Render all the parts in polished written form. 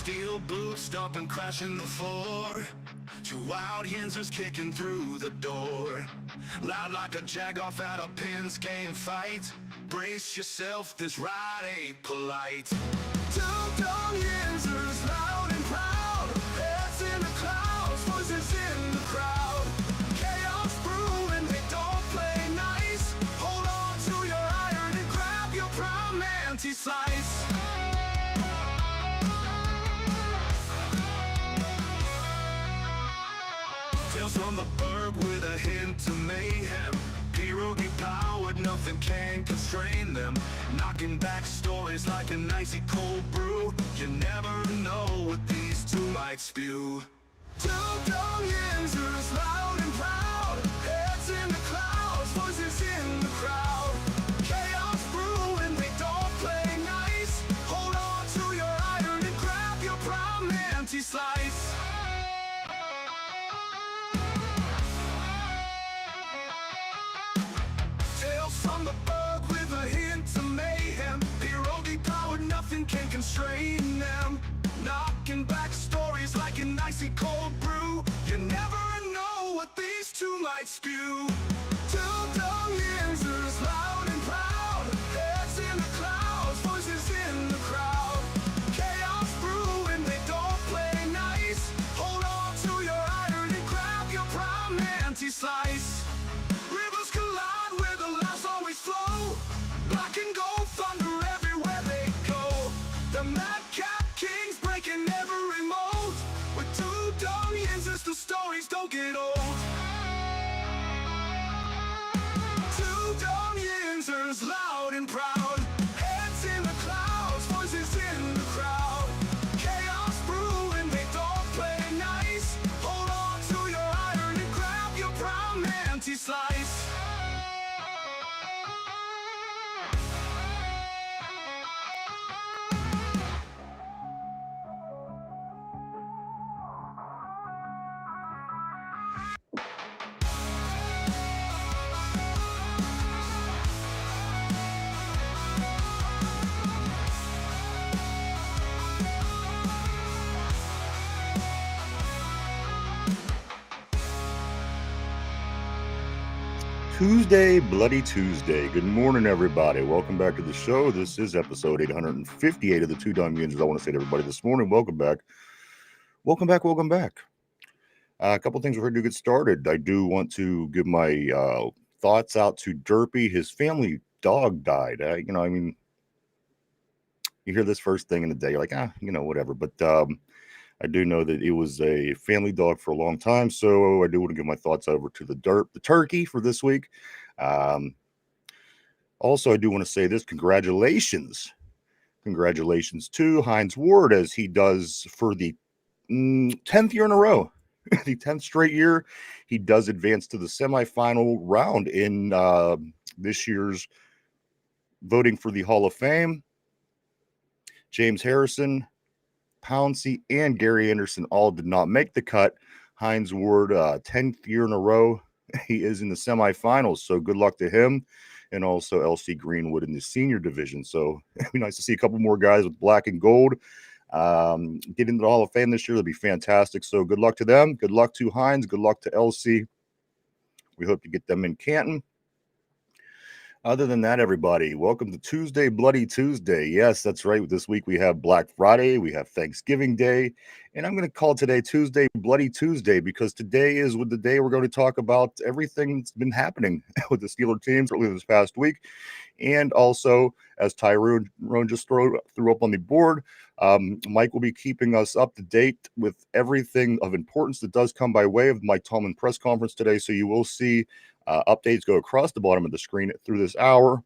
Steel boots stomping, crashing the floor. Two wild Yinzers kicking through the door. Loud like a jag-off at a pins game fight. Brace yourself, this ride ain't polite. Dum Yinzers, loud and proud. Heads in the clouds, voices in the crowd. Chaos brewing, they don't play nice. Hold on to your iron and grab your prime anti-slice. Tales from the burg with a hint of mayhem. Pierogi powered, nothing can constrain them. Knocking back stories like an icy cold brew. You never know what these two might spew. Two Dum Yinzers, loud and proud. Heads in the clouds, voices in the crowd. Chaos brewing, they don't play nice. Hold on to your iron and grab your prime anti-slice. From the bug with a hint of mayhem. Pierogi powered, nothing can constrain them. Knocking back stories like an icy cold brew. You never know what these two might spew. Two Dum Yinzers, loud and proud. Heads in the clouds, voices in the crowd. Chaos brewing, they don't play nice. Hold on to your iron and grab your prime anti-slice. Rivers collide where the laughs always flow. Black and gold thunder everywhere they go. The madcap kings breaking every mold. With two Dum Yinzers, the stories don't get old. Two Dum Yinzers, loud and proud. Heads in the clouds, voices in the crowd. Chaos brewing, they don't play nice. Hold on to your iron and grab your prime anti-slice. Tuesday, Bloody Tuesday. Good morning, everybody. Welcome back to the show. This is episode 858 of the Two Dum Yinzers. I want to say to everybody this morning, welcome back. Welcome back, welcome back. A couple things before we do get started. I do want to give my thoughts out to Derpy. His family dog died. You hear this first thing in the day, you're like, whatever. But I do know that it was a family dog for a long time, so I do want to give my thoughts over to the turkey for this week. Also, I do want to say this: congratulations to Hines Ward, as he does for the 10th year in a row, the 10th straight year. He does advance to the semifinal round in this year's voting for the Hall of Fame. James Harrison, Pouncey, and Gary Anderson all did not make the cut. Hines Ward, 10th year in a row, he is in the semifinals, so good luck to him. And also LC Greenwood in the senior division. So it'd be nice to see a couple more guys with black and gold get into the Hall of Fame this year. That'd be fantastic. So good luck to them. Good luck to Hines. Good luck to LC. We hope to get them in Canton. Other than that, everybody, welcome to Tuesday, Bloody Tuesday. Yes, that's right. This week we have Black Friday, we have Thanksgiving Day, and I'm going to call today Tuesday, Bloody Tuesday, because today is the day we're going to talk about everything that's been happening with the Steeler teams earlier this past week. And also, as Tyrone just threw up on the board, Mike will be keeping us up to date with everything of importance that does come by way of Mike Tomlin press conference today. So you will see updates go across the bottom of the screen through this hour.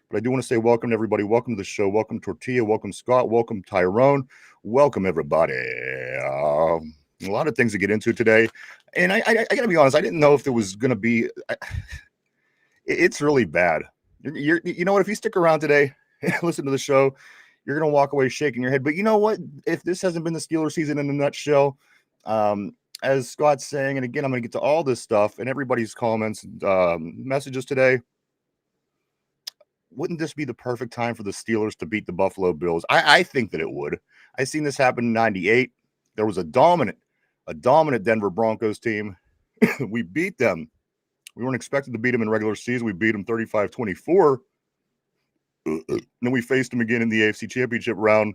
But I do want to say welcome to everybody. Welcome to the show. Welcome Tortilla. Welcome Scott. Welcome Tyrone. Welcome everybody. A lot of things to get into today. And I got to be honest, I didn't know if there was going to be... It's really bad. You know what? If you stick around today and listen to the show, you're going to walk away shaking your head. But you know what? If this hasn't been the Steelers season in a nutshell, as Scott's saying, and again, I'm going to get to all this stuff and everybody's comments and messages today. Wouldn't this be the perfect time for the Steelers to beat the Buffalo Bills? I think that it would. I seen this happen in 98. There was a dominant Denver Broncos team. We beat them. We weren't expected to beat them in regular season. We beat them 35-24. Then we faced them again in the AFC Championship round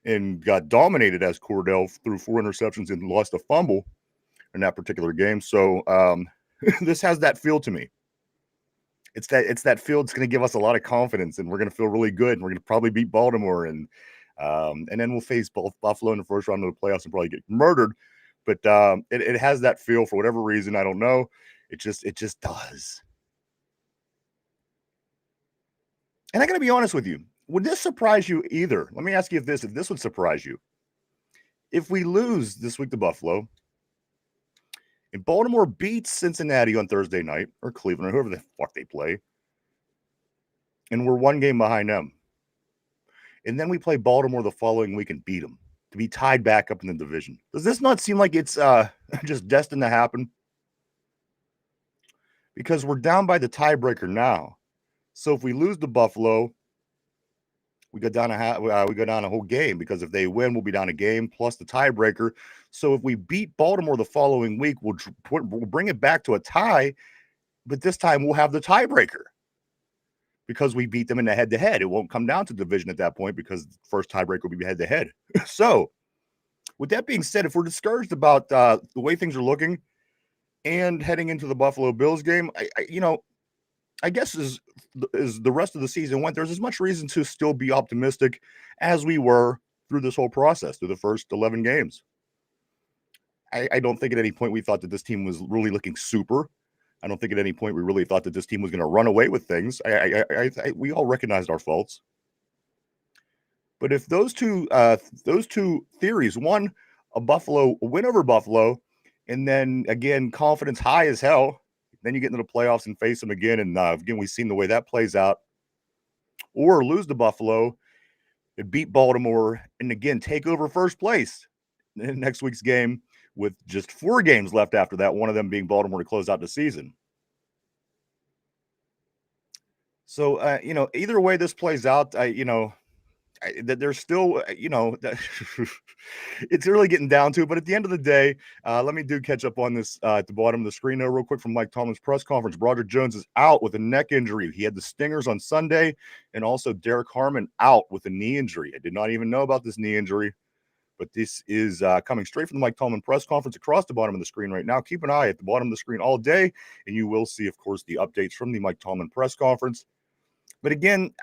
and got dominated as Cordell threw 4 interceptions and lost a fumble in that particular game. So this has that feel to me. It's that feel that's going to give us a lot of confidence, and we're going to feel really good. And we're going to probably beat Baltimore, and then we'll face Buffalo in the first round of the playoffs and probably get murdered. But it has that feel for whatever reason. I don't know. It just does. And I got to be honest with you. Would this surprise you either? Let me ask you if this would surprise you. If we lose this week to Buffalo, and Baltimore beats Cincinnati on Thursday night, or Cleveland, or whoever the fuck they play, and we're 1 game behind them, and then we play Baltimore the following week and beat them to be tied back up in the division. Does this not seem like it's just destined to happen? Because we're down by the tiebreaker now. So if we lose to Buffalo, we go down a whole game, because if they win, we'll be down a game plus the tiebreaker. So if we beat Baltimore the following week, we'll bring it back to a tie, but this time we'll have the tiebreaker because we beat them in the head-to-head. It won't come down to division at that point because the first tiebreaker will be head-to-head. So with that being said, if we're discouraged about the way things are looking and heading into the Buffalo Bills game, I guess as the rest of the season went, there's as much reason to still be optimistic as we were through this whole process, through the first 11 games. I don't think at any point we thought that this team was really looking super. I don't think at any point we really thought that this team was going to run away with things. We all recognized our faults. But if those two theories, one, a win over Buffalo, and then again, confidence high as hell, then you get into the playoffs and face them again. And again, we've seen the way that plays out. Or lose to Buffalo and beat Baltimore and again, take over first place in next week's game with just 4 games left after that, one of them being Baltimore to close out the season. So, either way this plays out, that there's still, it's really getting down to. But at the end of the day, let me catch up on this at the bottom of the screen there real quick from Mike Tomlin's press conference. Broderick Jones is out with a neck injury. He had the stingers on Sunday, and also Derek Harmon out with a knee injury. I did not even know about this knee injury, but this is coming straight from the Mike Tomlin press conference across the bottom of the screen right now. Keep an eye at the bottom of the screen all day, and you will see, of course, the updates from the Mike Tomlin press conference. But again,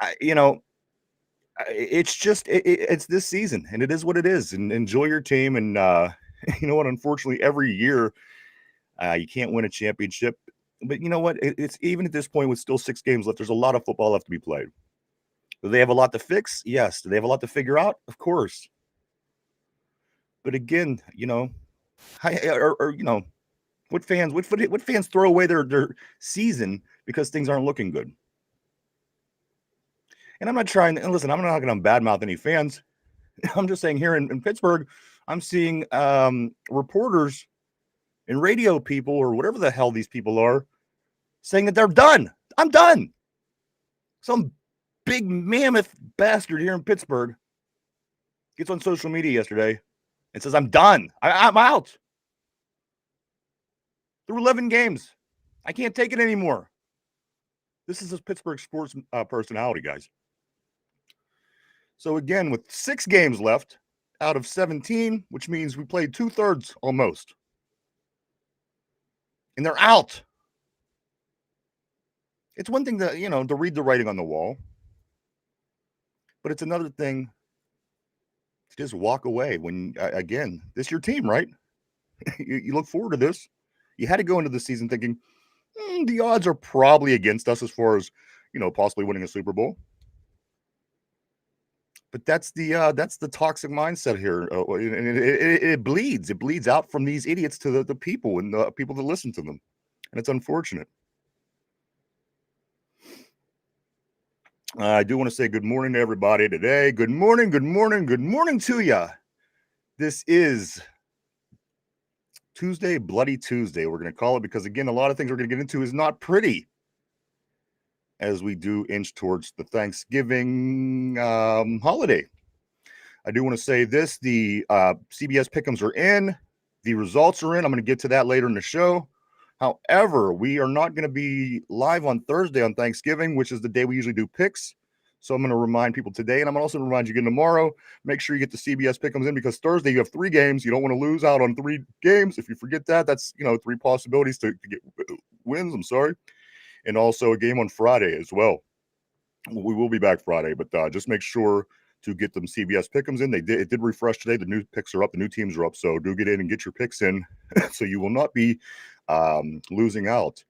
it's just it's this season, and it is what it is. And enjoy your team. And you know what? Unfortunately, every year you can't win a championship. But you know what? It's even at this point with still 6 games left. There's a lot of football left to be played. Do they have a lot to fix? Yes. Do they have a lot to figure out? Of course. But again, what fans throw away their season because things aren't looking good. And I'm not trying to, and listen, I'm not going to badmouth any fans. I'm just saying here in Pittsburgh, I'm seeing reporters and radio people or whatever the hell these people are saying that they're done. I'm done. Some big mammoth bastard here in Pittsburgh gets on social media yesterday and says, I'm done. I'm out. Through 11 games. I can't take it anymore. This is a Pittsburgh sports personality, guys. So again, with 6 games left out of 17, which means we played 2/3 almost. And they're out. It's one thing to read the writing on the wall. But it's another thing to just walk away when, again, this is your team, right? you look forward to this. You had to go into the season thinking, the odds are probably against us as far as, possibly winning a Super Bowl. But that's the toxic mindset here, and it bleeds. It bleeds out from these idiots to the people and the people that listen to them, and it's unfortunate. I do want to say good morning to everybody today. Good morning, good morning, good morning to you. This is Tuesday, Bloody Tuesday, we're going to call it, because again, a lot of things we're going to get into is not pretty as we do inch towards the Thanksgiving holiday. I do want to say this. The CBS pick'ems are in. The results are in. I'm going to get to that later in the show. However, we are not going to be live on Thursday on Thanksgiving, which is the day we usually do picks. So I'm going to remind people today, and I'm also going to remind you again tomorrow, make sure you get the CBS pick'ems in, because Thursday you have 3 games. You don't want to lose out on 3 games. If you forget that, that's, 3 possibilities to get wins. I'm sorry. And also a game on Friday as well. We will be back Friday, but just make sure to get them CBS pick'ems in. It did refresh today. The new picks are up. The new teams are up. So do get in and get your picks in so you will not be losing out.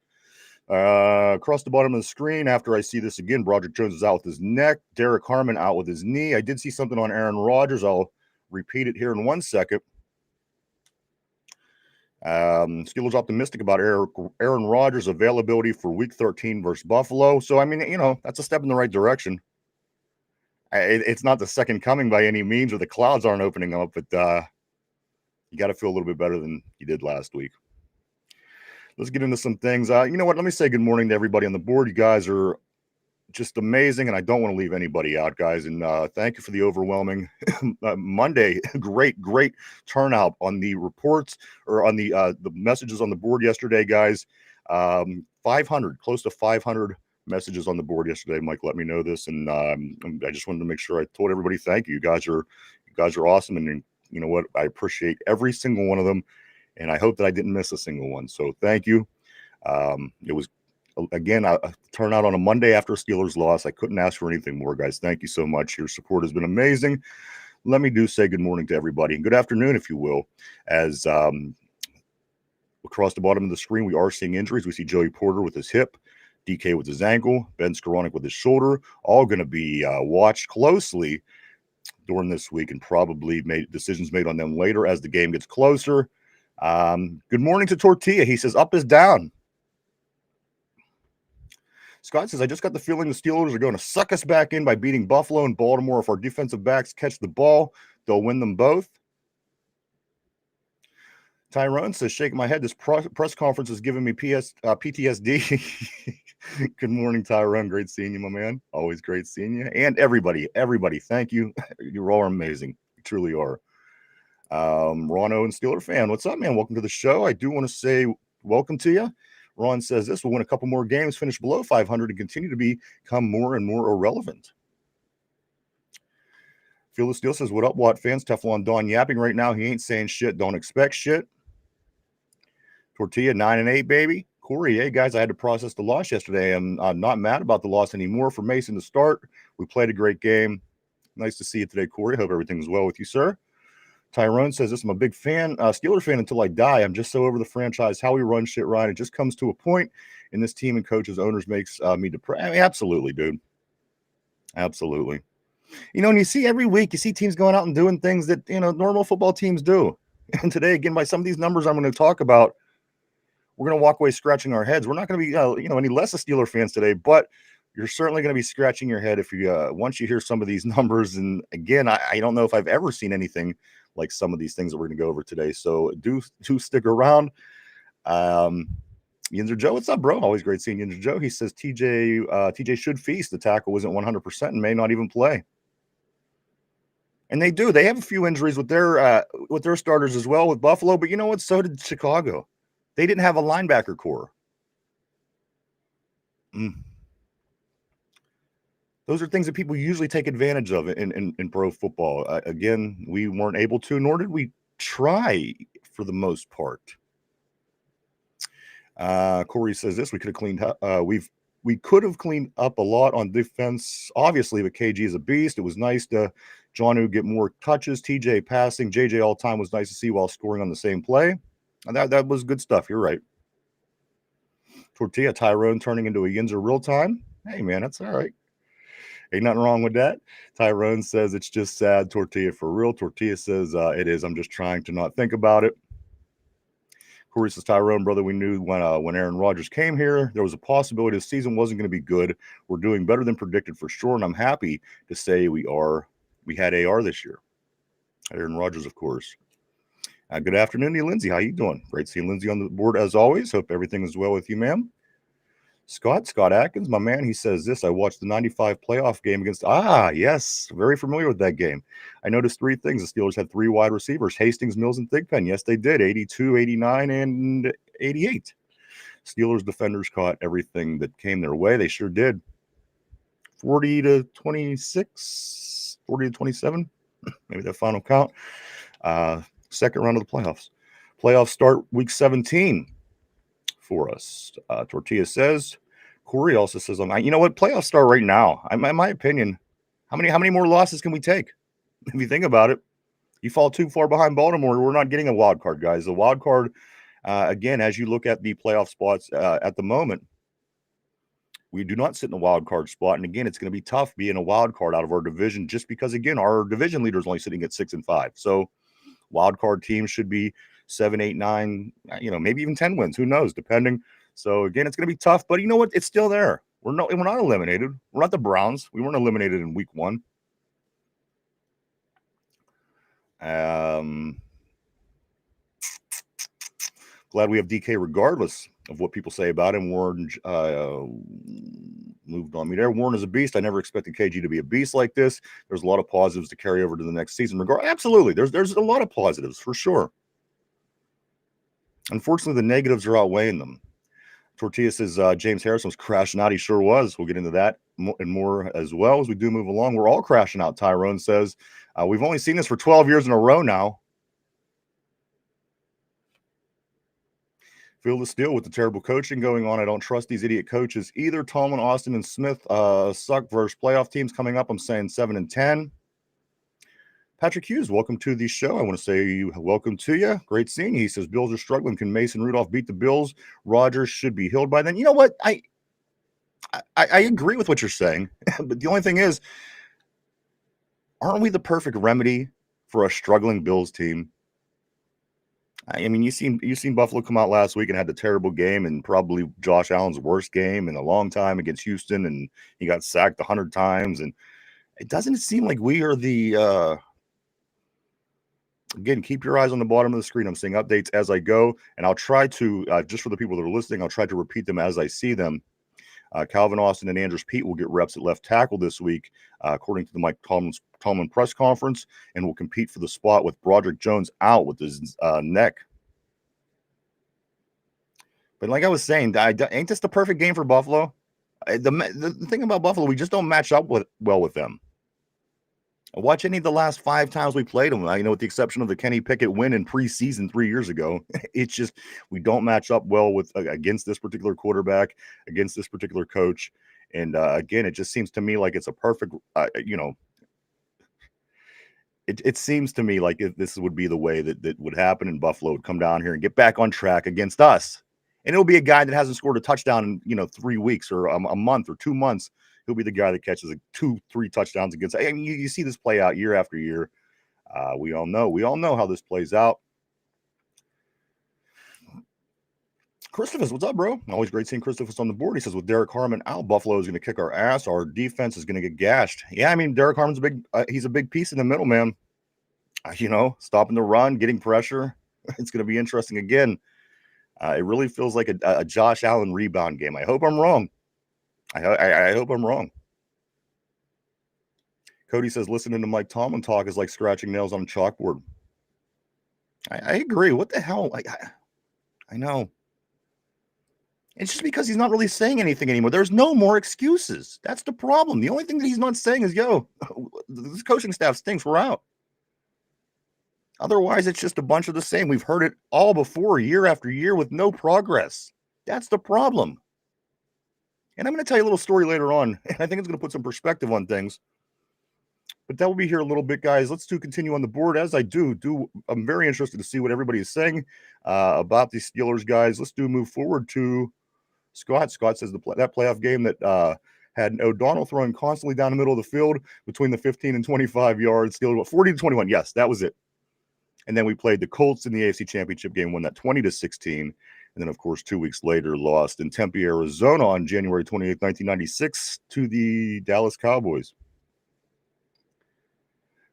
Across the bottom of the screen, after I see this again, Broderick Jones is out with his neck. Derek Harmon out with his knee. I did see something on Aaron Rodgers. I'll repeat it here in 1 second. Steelers optimistic about Aaron Rodgers' availability for Week 13 versus Buffalo. So, I mean, that's a step in the right direction. It's not the second coming by any means, or the clouds aren't opening up, but you got to feel a little bit better than you did last week. Let's get into some things. You know what? Let me say good morning to everybody on the board. You guys are just amazing, and I don't want to leave anybody out, guys. And thank you for the overwhelming Monday. Great turnout on the reports, or on the messages on the board yesterday, guys. 500, close to 500 messages on the board yesterday. Mike let me know this, and I just wanted to make sure I told everybody thank you. You guys are awesome, and you know what? I appreciate every single one of them, and I hope that I didn't miss a single one. So thank you. It was, again, a turnout on a Monday after a Steelers loss. I couldn't ask for anything more, guys. Thank you so much. Your support has been amazing. Let me say good morning to everybody, and good afternoon, if you will, as across the bottom of the screen, we are seeing injuries. We see Joey Porter with his hip, DK with his ankle, Ben Skoranek with his shoulder, all going to be watched closely during this week, and probably decisions made on them later as the game gets closer. Good morning to Tortilla. He says, up is down. Scott says, I just got the feeling the Steelers are going to suck us back in by beating Buffalo and Baltimore. If our defensive backs catch the ball, they'll win them both. Tyrone says, shaking my head, this press conference is giving me PTSD. Good morning, Tyrone. Great seeing you, my man. Always great seeing you. And everybody, thank you. You all are amazing. You truly are. Rono and Steeler fan, what's up, man? Welcome to the show. I do want to say welcome to you. Ron says this, we'll win a couple more games, finish below 500, and continue to become more and more irrelevant. Phil the Steel says, what up, Watt fans? Teflon Don yapping right now. He ain't saying shit. Don't expect shit. Tortilla 9-8, baby. Corey, hey guys, I had to process the loss yesterday. I'm not mad about the loss anymore. For Mason to start, we played a great game. Nice to see you today, Corey. Hope everything's well with you, sir. Tyrone says this, I'm a big fan, Steeler fan until I die. I'm just so over the franchise, how we run shit right. It just comes to a point in this team and coaches, owners makes me depressed. I mean, absolutely, dude. Absolutely. And you see every week, you see teams going out and doing things that, normal football teams do. And today, again, by some of these numbers I'm going to talk about, we're going to walk away scratching our heads. We're not going to be, any less of Steeler fans today, but you're certainly going to be scratching your head if you, once you hear some of these numbers. And again, I don't know if I've ever seen anything like some of these things that we're going to go over today. So do stick around. Yinzer Joe, what's up, bro? Always great seeing Yinzer Joe. He says TJ should feast. The tackle wasn't 100% and may not even play. And they do. They have a few injuries with their starters as well with Buffalo. But you know what? So did Chicago. They didn't have a linebacker core. Those are things that people usually take advantage of in pro football. Again, we weren't able to, nor did we try for the most part. Corey says this, we could have cleaned up. We could have cleaned up a lot on defense, obviously, but KG is a beast. It was nice to Jonnu get more touches. TJ passing, JJ all time was nice to see while scoring on the same play. And that was good stuff. You're right. Tortilla, Tyrone turning into a Yinzer real time. Hey, man, that's all right. Ain't nothing wrong with that. Tyrone says it's just sad. Tortilla for real. Tortilla says it is. I'm just trying to not think about it. Corey says, Tyrone, brother, we knew when Aaron Rodgers came here, there was a possibility the season wasn't going to be good. We're doing better than predicted for sure, and I'm happy to say we had AR this year. Aaron Rodgers, of course. Good afternoon to you, Lindsay. How you doing? Great seeing Lindsay on the board as always. Hope everything is well with you, ma'am. Scott Atkins, my man, he says this. I watched the 95 playoff game against, yes, very familiar with that game. I noticed three things. The Steelers had three wide receivers, Hastings, Mills, and Thigpen. Yes, they did, 82, 89, and 88. Steelers defenders caught everything that came their way. They sure did. 40 to 26, 40 to 27, maybe that final count. Second round of the playoffs. Playoffs start week 17 for us. Tortilla says. Corey also says, you know what? Playoffs start right now. In my opinion, how many more losses can we take? If you think about it, you fall too far behind Baltimore, we're not getting a wild card, guys. The wild card, again, as you look at the playoff spots at the moment, we do not sit in the wild card spot. And again, it's going to be tough being a wild card out of our division just because, again, our division leader is only sitting at 6-5. So wild card teams should be 7, 8, 9, maybe even 10 wins. Who knows, depending. So again, it's going to be tough, but you know what? It's still there. We're not eliminated. We're not the Browns. We weren't eliminated in week 1. Glad we have DK regardless of what people say about him. Warren moved on me there. Warren is a beast. I never expected KG to be a beast like this. There's a lot of positives to carry over to the next season. Absolutely. There's a lot of positives for sure. Unfortunately, the negatives are outweighing them. Tortilla says James Harrison was crashing out. He sure was. We'll get into that and more as well as we do move along. We're all crashing out, Tyrone says. We've only seen this for 12 years in a row now. Feel the steel with the terrible coaching going on. I don't trust these idiot coaches either. Tomlin, Austin, and Smith suck versus playoff teams coming up. I'm saying 7-10. Patrick Hughes, welcome to the show. I want to say welcome to you. Great seeing you. He says Bills are struggling. Can Mason Rudolph beat the Bills? Rodgers should be healed by then. You know what? I agree with what you're saying. But the only thing is, aren't we the perfect remedy for a struggling Bills team? I mean, you seen Buffalo come out last week and had the terrible game and probably Josh Allen's worst game in a long time against Houston, and he got sacked 100 times. And it doesn't seem like we are the again, keep your eyes on the bottom of the screen. I'm seeing updates as I go, and I'll try to just for the people that are listening, I'll try to repeat them as I see them. Calvin Austin and Andrews Pete will get reps at left tackle this week, according to the Mike Tomlin press conference, and will compete for the spot with Broderick Jones out with his neck. But like I was saying, ain't this the perfect game for Buffalo? The thing about Buffalo, we just don't match up well with them. Watch any of the last 5 times we played them. With the exception of the Kenny Pickett win in preseason 3 years ago, it's just we don't match up well with against this particular quarterback, against this particular coach, and again, it just seems to me like it's a perfect, It seems to me like this would be the way that would happen, and Buffalo would come down here and get back on track against us, and it'll be a guy that hasn't scored a touchdown in 3 weeks or a month or 2 months. He'll be the guy that catches 2-3 touchdowns against. I mean, you see this play out year after year. We all know how this plays out. Christophus, what's up, bro? Always great seeing Christophus on the board. He says, with Derek Harmon out, Buffalo is going to kick our ass. Our defense is going to get gashed. Yeah, I mean, Derek Harmon's he's a big piece in the middle, man. Stopping the run, getting pressure. It's going to be interesting again. It really feels like a Josh Allen rebound game. I hope I'm wrong. I hope I'm wrong. Cody says, listening to Mike Tomlin talk is like scratching nails on a chalkboard. I agree. What the hell? I know. It's just because he's not really saying anything anymore. There's no more excuses. That's the problem. The only thing that he's not saying is, this coaching staff stinks. We're out. Otherwise, it's just a bunch of the same. We've heard it all before, year after year, with no progress. That's the problem. And I'm going to tell you a little story later on, and I think it's going to put some perspective on things. But that will be here a little bit, guys. Let's continue on the board. As I do, I'm very interested to see what everybody is saying about these Steelers, guys. Let's move forward to Scott. Scott says that playoff game that had O'Donnell throwing constantly down the middle of the field between the 15 and 25 yards. Steelers 40-21. Yes, that was it. And then we played the Colts in the AFC Championship game, won that 20-16. And then, of course, 2 weeks later, lost in Tempe, Arizona on January 28, 1996 to the Dallas Cowboys.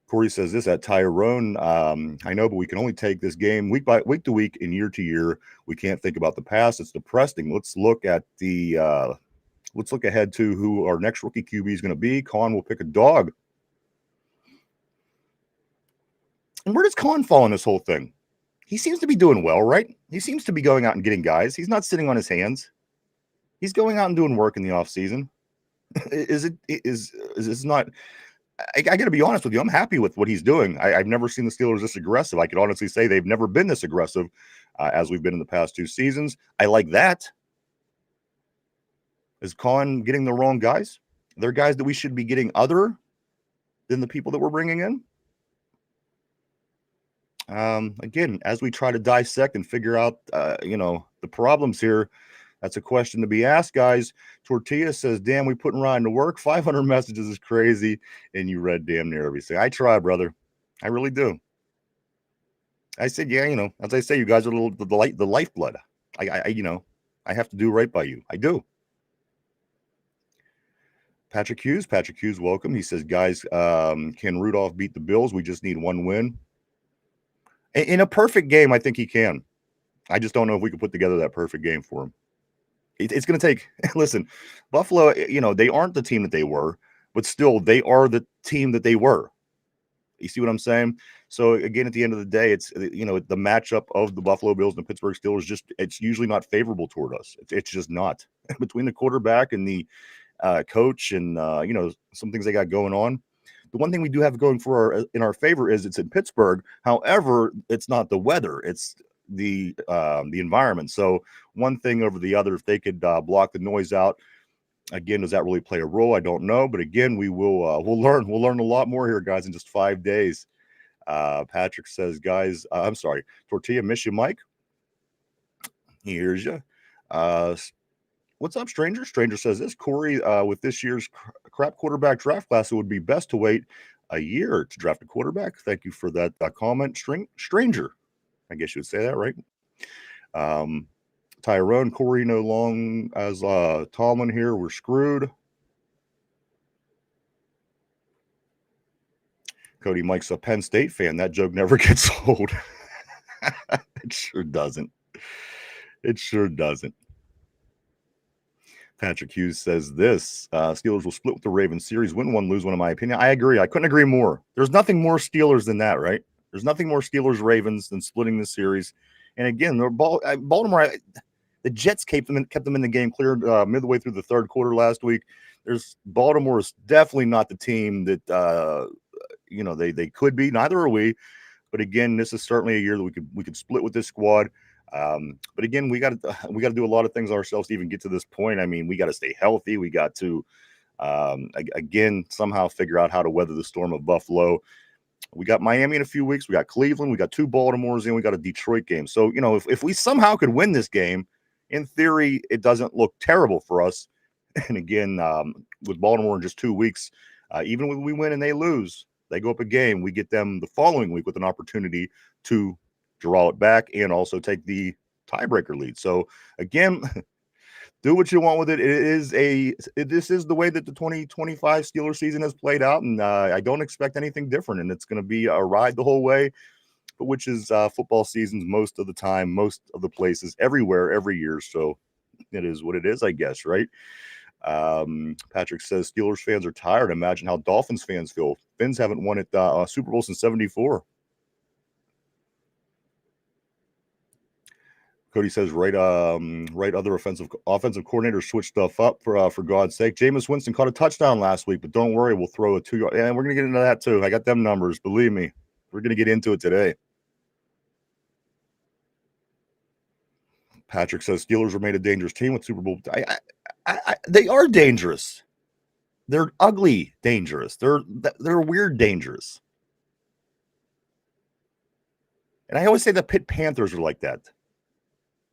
Corey says this at Tyrone. I know, but we can only take this game week to week and year to year. We can't think about the past. It's depressing. Let's look at the Let's look ahead to who our next rookie QB is going to be. Con will pick a dog. And where does Con fall in this whole thing? He seems to be doing well, right? He seems to be going out and getting guys. He's not sitting on his hands. He's going out and doing work in the offseason. Is this not? I got to be honest with you. I'm happy with what he's doing. I've never seen the Steelers this aggressive. I could honestly say they've never been this aggressive as we've been in the past 2 seasons. I like that. Is Con getting the wrong guys? They're guys that we should be getting other than the people that we're bringing in. Again, as we try to dissect and figure out, the problems here, that's a question to be asked, guys. Tortilla says, damn, we putting Ryan to work. 500 messages is crazy. And you read damn near everything. I try, brother. I really do. I said, yeah, as I say, you guys are the lifeblood. I have to do right by you. I do. Patrick Hughes, welcome. He says, guys, can Rudolph beat the Bills? We just need one win. In a perfect game, I think he can. I just don't know if we can put together that perfect game for him. It's going to take, listen, Buffalo, they aren't the team that they were, but still they are the team that they were. You see what I'm saying? So again, at the end of the day, it's, the matchup of the Buffalo Bills and the Pittsburgh Steelers, it's usually not favorable toward us. It's just not. Between the quarterback and the coach and, some things they got going on. The one thing we do have going in our favor is it's in Pittsburgh. However, it's not the weather; it's the environment. So one thing over the other, if they could block the noise out, again, does that really play a role? I don't know, but again, we will we'll learn. We'll learn a lot more here, guys, in just 5 days. Patrick says, guys, I'm sorry, Tortilla, miss you, Mike. He hears you. What's up, Stranger? Stranger says this, Corey, with this year's crap quarterback draft class, it would be best to wait a year to draft a quarterback. Thank you for that comment, Stranger. I guess you would say that, right? Tyrone, Corey, no long as Tomlin here. We're screwed. Cody Mike's a Penn State fan. That joke never gets old. It sure doesn't. It sure doesn't. Patrick Hughes says this, Steelers will split with the Ravens series, win one, lose one, in my opinion. I agree. I couldn't agree more. There's nothing more Steelers than that, right? There's nothing more Steelers-Ravens than splitting the series. And again, Baltimore, the Jets kept them in the game clear midway through the third quarter last week. Baltimore is definitely not the team that they could be. Neither are we. But again, this is certainly a year that we could split with this squad. But again, we got to do a lot of things ourselves to even get to this point. I mean, we got to stay healthy. We got to, again, somehow figure out how to weather the storm of Buffalo. We got Miami in a few weeks. We got Cleveland. We got 2 Baltimores, and we got a Detroit game. So, if we somehow could win this game, in theory, it doesn't look terrible for us. And again, with Baltimore in just 2 weeks, even when we win and they lose, they go up a game, we get them the following week with an opportunity to draw it back and also take the tiebreaker lead. So again, do what you want with it. This is the way that the 2025 Steelers season has played out, and I don't expect anything different. And it's going to be a ride the whole way, but which is football seasons most of the time, most of the places, everywhere, every year. So it is what it is, I guess, right? Patrick says Steelers fans are tired. Imagine how Dolphins fans feel. Fins haven't won at Super Bowl since '74. Cody says, right other offensive coordinators switch stuff up for God's sake. Jameis Winston caught a touchdown last week, but don't worry, we'll throw a 2-yard. And we're going to get into that too. I got them numbers. Believe me, we're going to get into it today. Patrick says Steelers remain a dangerous team with Super Bowl. They are dangerous. They're ugly dangerous. They're weird dangerous. And I always say the Pitt Panthers are like that.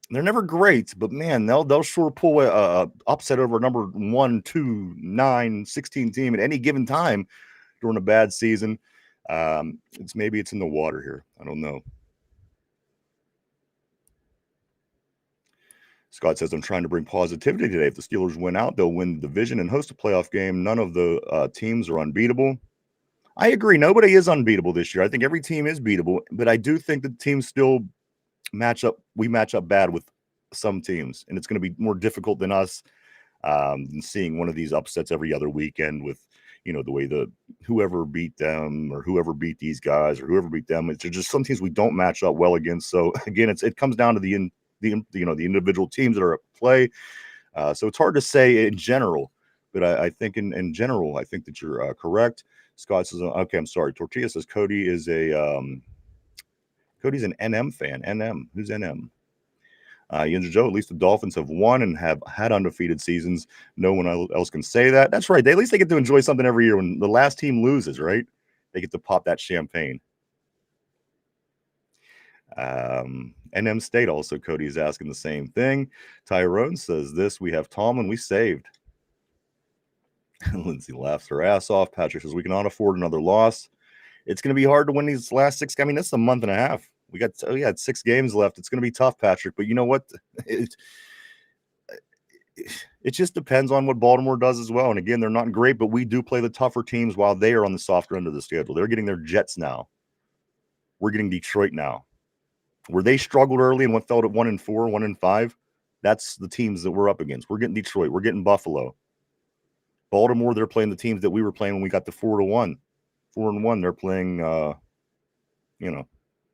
They're never great, but man, they'll sure pull a upset over a number 1, 2, 9, 16 team at any given time during a bad season. Maybe it's in the water here. I don't know. Scott says, I'm trying to bring positivity today. If the Steelers win out, they'll win the division and host a playoff game. None of the teams are unbeatable. I agree. Nobody is unbeatable this year. I think every team is beatable, but I do think the teams still match up. We match up bad with some teams, and it's going to be more difficult than us And seeing one of these upsets every other weekend with, the way whoever beat them or whoever beat these guys or whoever beat them, it's just some teams we don't match up well against. So again, it comes down to the individual teams that are at play. So it's hard to say in general, but I think in general, I think that you're correct. Scott says, okay, I'm sorry. Tortilla says Cody's an NM fan. NM, who's NM? Yinzer Joe, at least the Dolphins have won and have had undefeated seasons. No one else can say that. That's right. At least they get to enjoy something every year. When the last team loses, right? They get to pop that champagne. NM State also, Cody is asking the same thing. Tyrone says this, we have Tomlin, we saved. Lindsay laughs her ass off. Patrick says we cannot afford another loss. It's going to be hard to win these last 6. I mean, that's a month and a half. We got 6 games left. It's going to be tough, Patrick. But you know what? It just depends on what Baltimore does as well. And again, they're not great, but we do play the tougher teams while they are on the softer end of the schedule. They're getting their Jets now. We're getting Detroit now. Where they struggled early and fell at 1-4, 1-5, that's the teams that we're up against. We're getting Detroit. We're getting Buffalo. Baltimore, they're playing the teams that we were playing when we got to 4-1. 4-1, they're playing,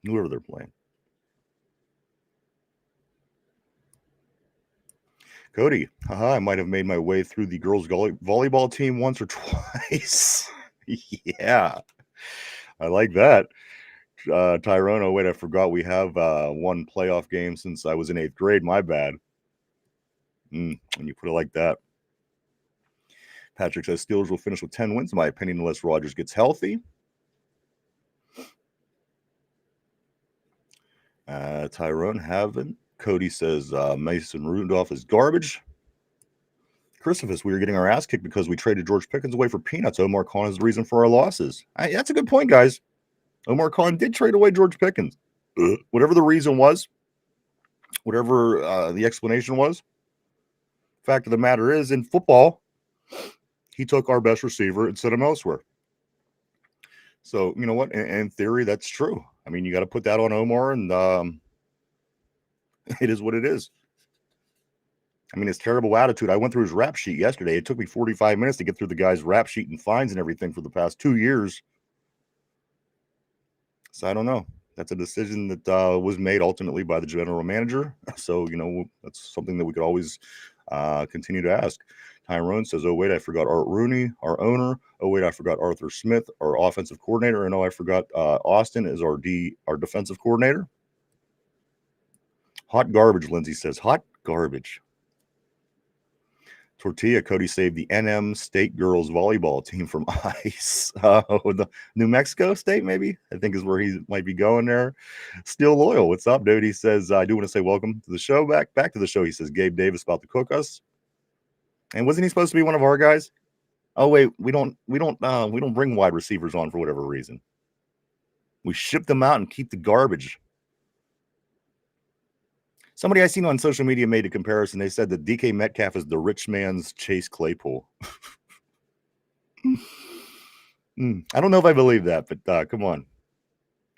whoever they're playing. Cody, I might have made my way through the girls' volleyball team once or twice. Yeah, I like that. Tyrone, oh, wait, I forgot we have one playoff game since I was in 8th grade. My bad. When you put it like that. Patrick says Steelers will finish with 10 wins, in my opinion, unless Rodgers gets healthy. Tyrone haven't. Cody says Mason Rudolph is garbage. Christopher, we were getting our ass kicked because we traded George Pickens away for peanuts. Omar Khan is the reason for our losses. That's a good point, guys. Omar Khan did trade away George Pickens. Whatever the reason was, whatever the explanation was, fact of the matter is, in football, he took our best receiver and sent him elsewhere. So, you know what? In theory, that's true. I mean, you got to put that on Omar, and it is what it is. I mean, his terrible attitude. I went through his rap sheet yesterday. It took me 45 minutes to get through the guy's rap sheet and fines and everything for the past 2 years. So I don't know. That's a decision that was made ultimately by the general manager. So, that's something that we could always continue to ask. Tyrone says, oh, wait, I forgot Art Rooney, our owner. Oh, wait, I forgot Arthur Smith, our offensive coordinator. And oh, I forgot Austin is our defensive coordinator. Hot garbage, Lindsay says. Hot garbage. Tortilla, Cody saved the NM State girls volleyball team from ice. The New Mexico State, maybe, I think is where he might be going there. Still loyal. What's up, dude? He says, I do want to say welcome to the show. Back to the show. He says, Gabe Davis about to cook us. And wasn't he supposed to be one of our guys? Oh, wait, we don't bring wide receivers on for whatever reason. We ship them out and keep the garbage. Somebody I seen on social media made a comparison. They said that DK Metcalf is the rich man's Chase Claypool. I don't know if I believe that, but come on.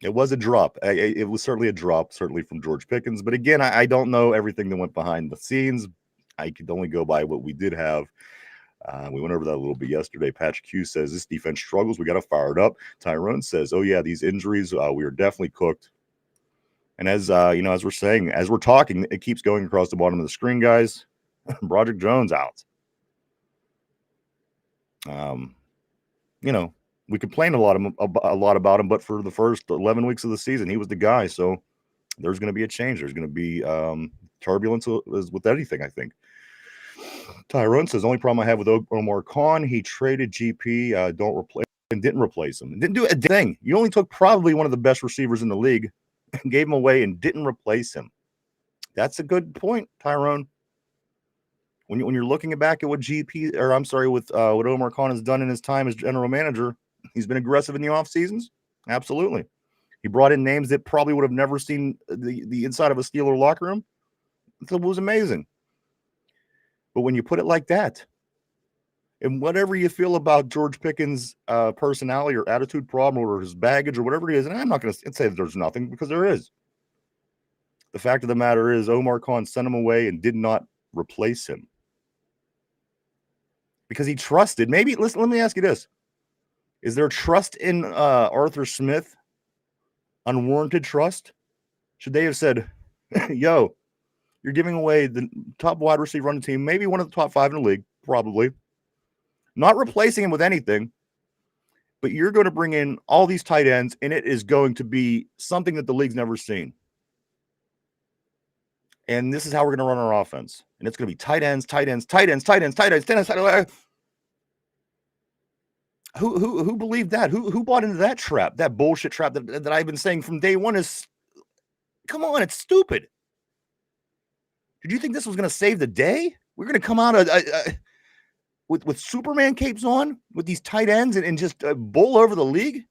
It was a drop. It was certainly a drop, certainly from George Pickens. But again, I don't know everything that went behind the scenes. I could only go by what we did have. We went over that a little bit yesterday. Patch Q says this defense struggles. We got to fire it up. Tyrone says, oh, yeah, these injuries, we are definitely cooked. And as as we're saying, as we're talking, it keeps going across the bottom of the screen, guys. Broderick Jones out. We complained a lot about him, but for the first 11 weeks of the season, he was the guy. So there's going to be a change. There's going to be turbulence with anything, I think. Tyrone says, only problem I have with Omar Khan, he traded GP, didn't replace him. Didn't do a thing. You only took probably one of the best receivers in the league, gave him away, and didn't replace him. That's a good point, Tyrone. When you're looking back at what what Omar Khan has done in his time as general manager, he's been aggressive in the off seasons. Absolutely. He brought in names that probably would have never seen the inside of a Steeler locker room. It was amazing. But when you put it like that, and whatever you feel about George Pickens' personality or attitude problem or his baggage or whatever it is, and I'm not going to say that there's nothing, because there is. The fact of the matter is Omar Khan sent him away and did not replace him. because he trusted. Maybe, listen, let me ask you this. Is there trust in Arthur Smith? Unwarranted trust? Should they have said, yo, you're giving away the top wide receiver on the team, maybe one of the top 5 in the league, probably. Not replacing him with anything, but you're going to bring in all these tight ends, and it is going to be something that the league's never seen. And this is how we're going to run our offense. And it's going to be tight ends, tight ends, tight ends, tight ends, tight ends, tight ends, tight ends. Who believed that? Who bought into that trap? That bullshit trap that I've been saying from day one is, come on, it's stupid. Did you think this was going to save the day? We're going to come out with Superman capes on with these tight ends and just bull over the league?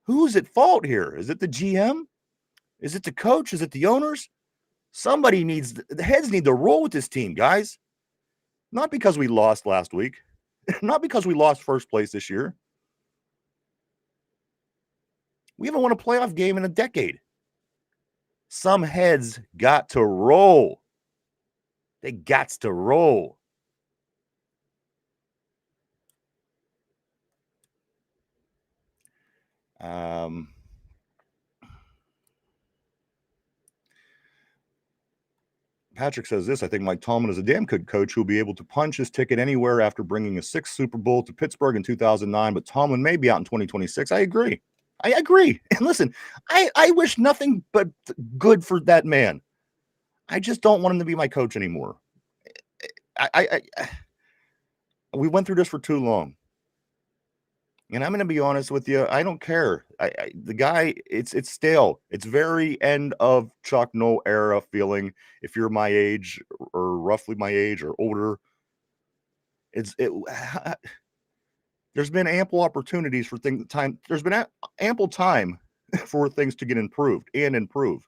Who's at fault here? Is it the GM? Is it the coach? Is it the owners? Somebody needs, the heads need to roll with this team, guys. Not because we lost last week. Not because we lost first place this year. We haven't won a playoff game in a decade. Some heads got to roll. They got to roll. Patrick says this, I think Mike Tomlin is a damn good coach who will be able to punch his ticket anywhere after bringing a 6th Super Bowl to Pittsburgh in 2009, but Tomlin may be out in 2026. I agree. And listen, I wish nothing but good for that man. I just don't want him to be my coach anymore. We went through this for too long. And I'm going to be honest with you. I don't care. The guy, it's stale. It's very end of Chuck Noll era feeling. If you're my age or roughly my age or older, there's been ample opportunities for time. There's been ample time for things to get improved and improve.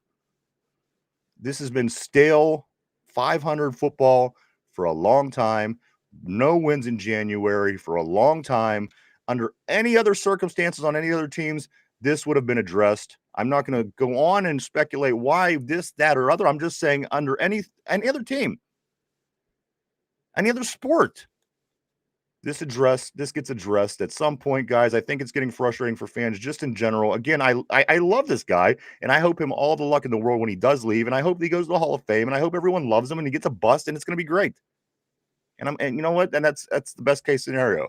This has been stale 500 football for a long time. No wins in January for a long time. Under any other circumstances on any other teams, this would have been addressed. I'm not going to go on and speculate why this, that, or other. I'm just saying under any other team, any other sport, this gets addressed at some point, guys. I think it's getting frustrating for fans just in general. Again, I love this guy, and I hope him all the luck in the world when he does leave, and I hope he goes to the Hall of Fame, and I hope everyone loves him, and he gets a bust, and it's going to be great. And you know what? And that's the best case scenario.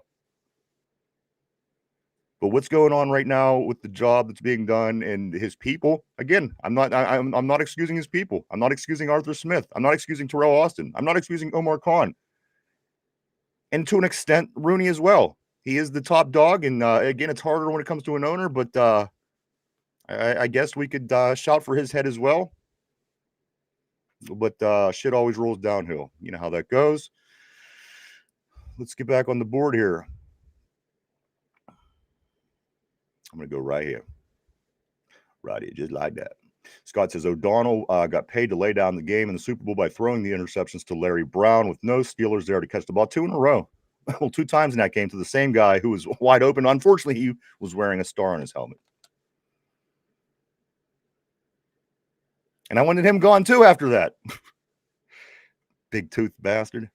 But what's going on right now with the job that's being done and his people? Again, I'm not excusing his people. I'm not excusing Arthur Smith. I'm not excusing Terrell Austin. I'm not excusing Omar Khan. And to an extent, Rooney as well. He is the top dog, and again, it's harder when it comes to an owner. But I guess we could shout for his head as well. But shit always rolls downhill. You know how that goes. Let's get back on the board here. I'm going to go right here. Right here, just like that. Scott says O'Donnell got paid to lay down the game in the Super Bowl by throwing the interceptions to Larry Brown with no Steelers there to catch the ball 2 in a row. Well, 2 times in that game to the same guy who was wide open. Unfortunately, he was wearing a star on his helmet. And I wanted him gone too after that. Big tooth bastard.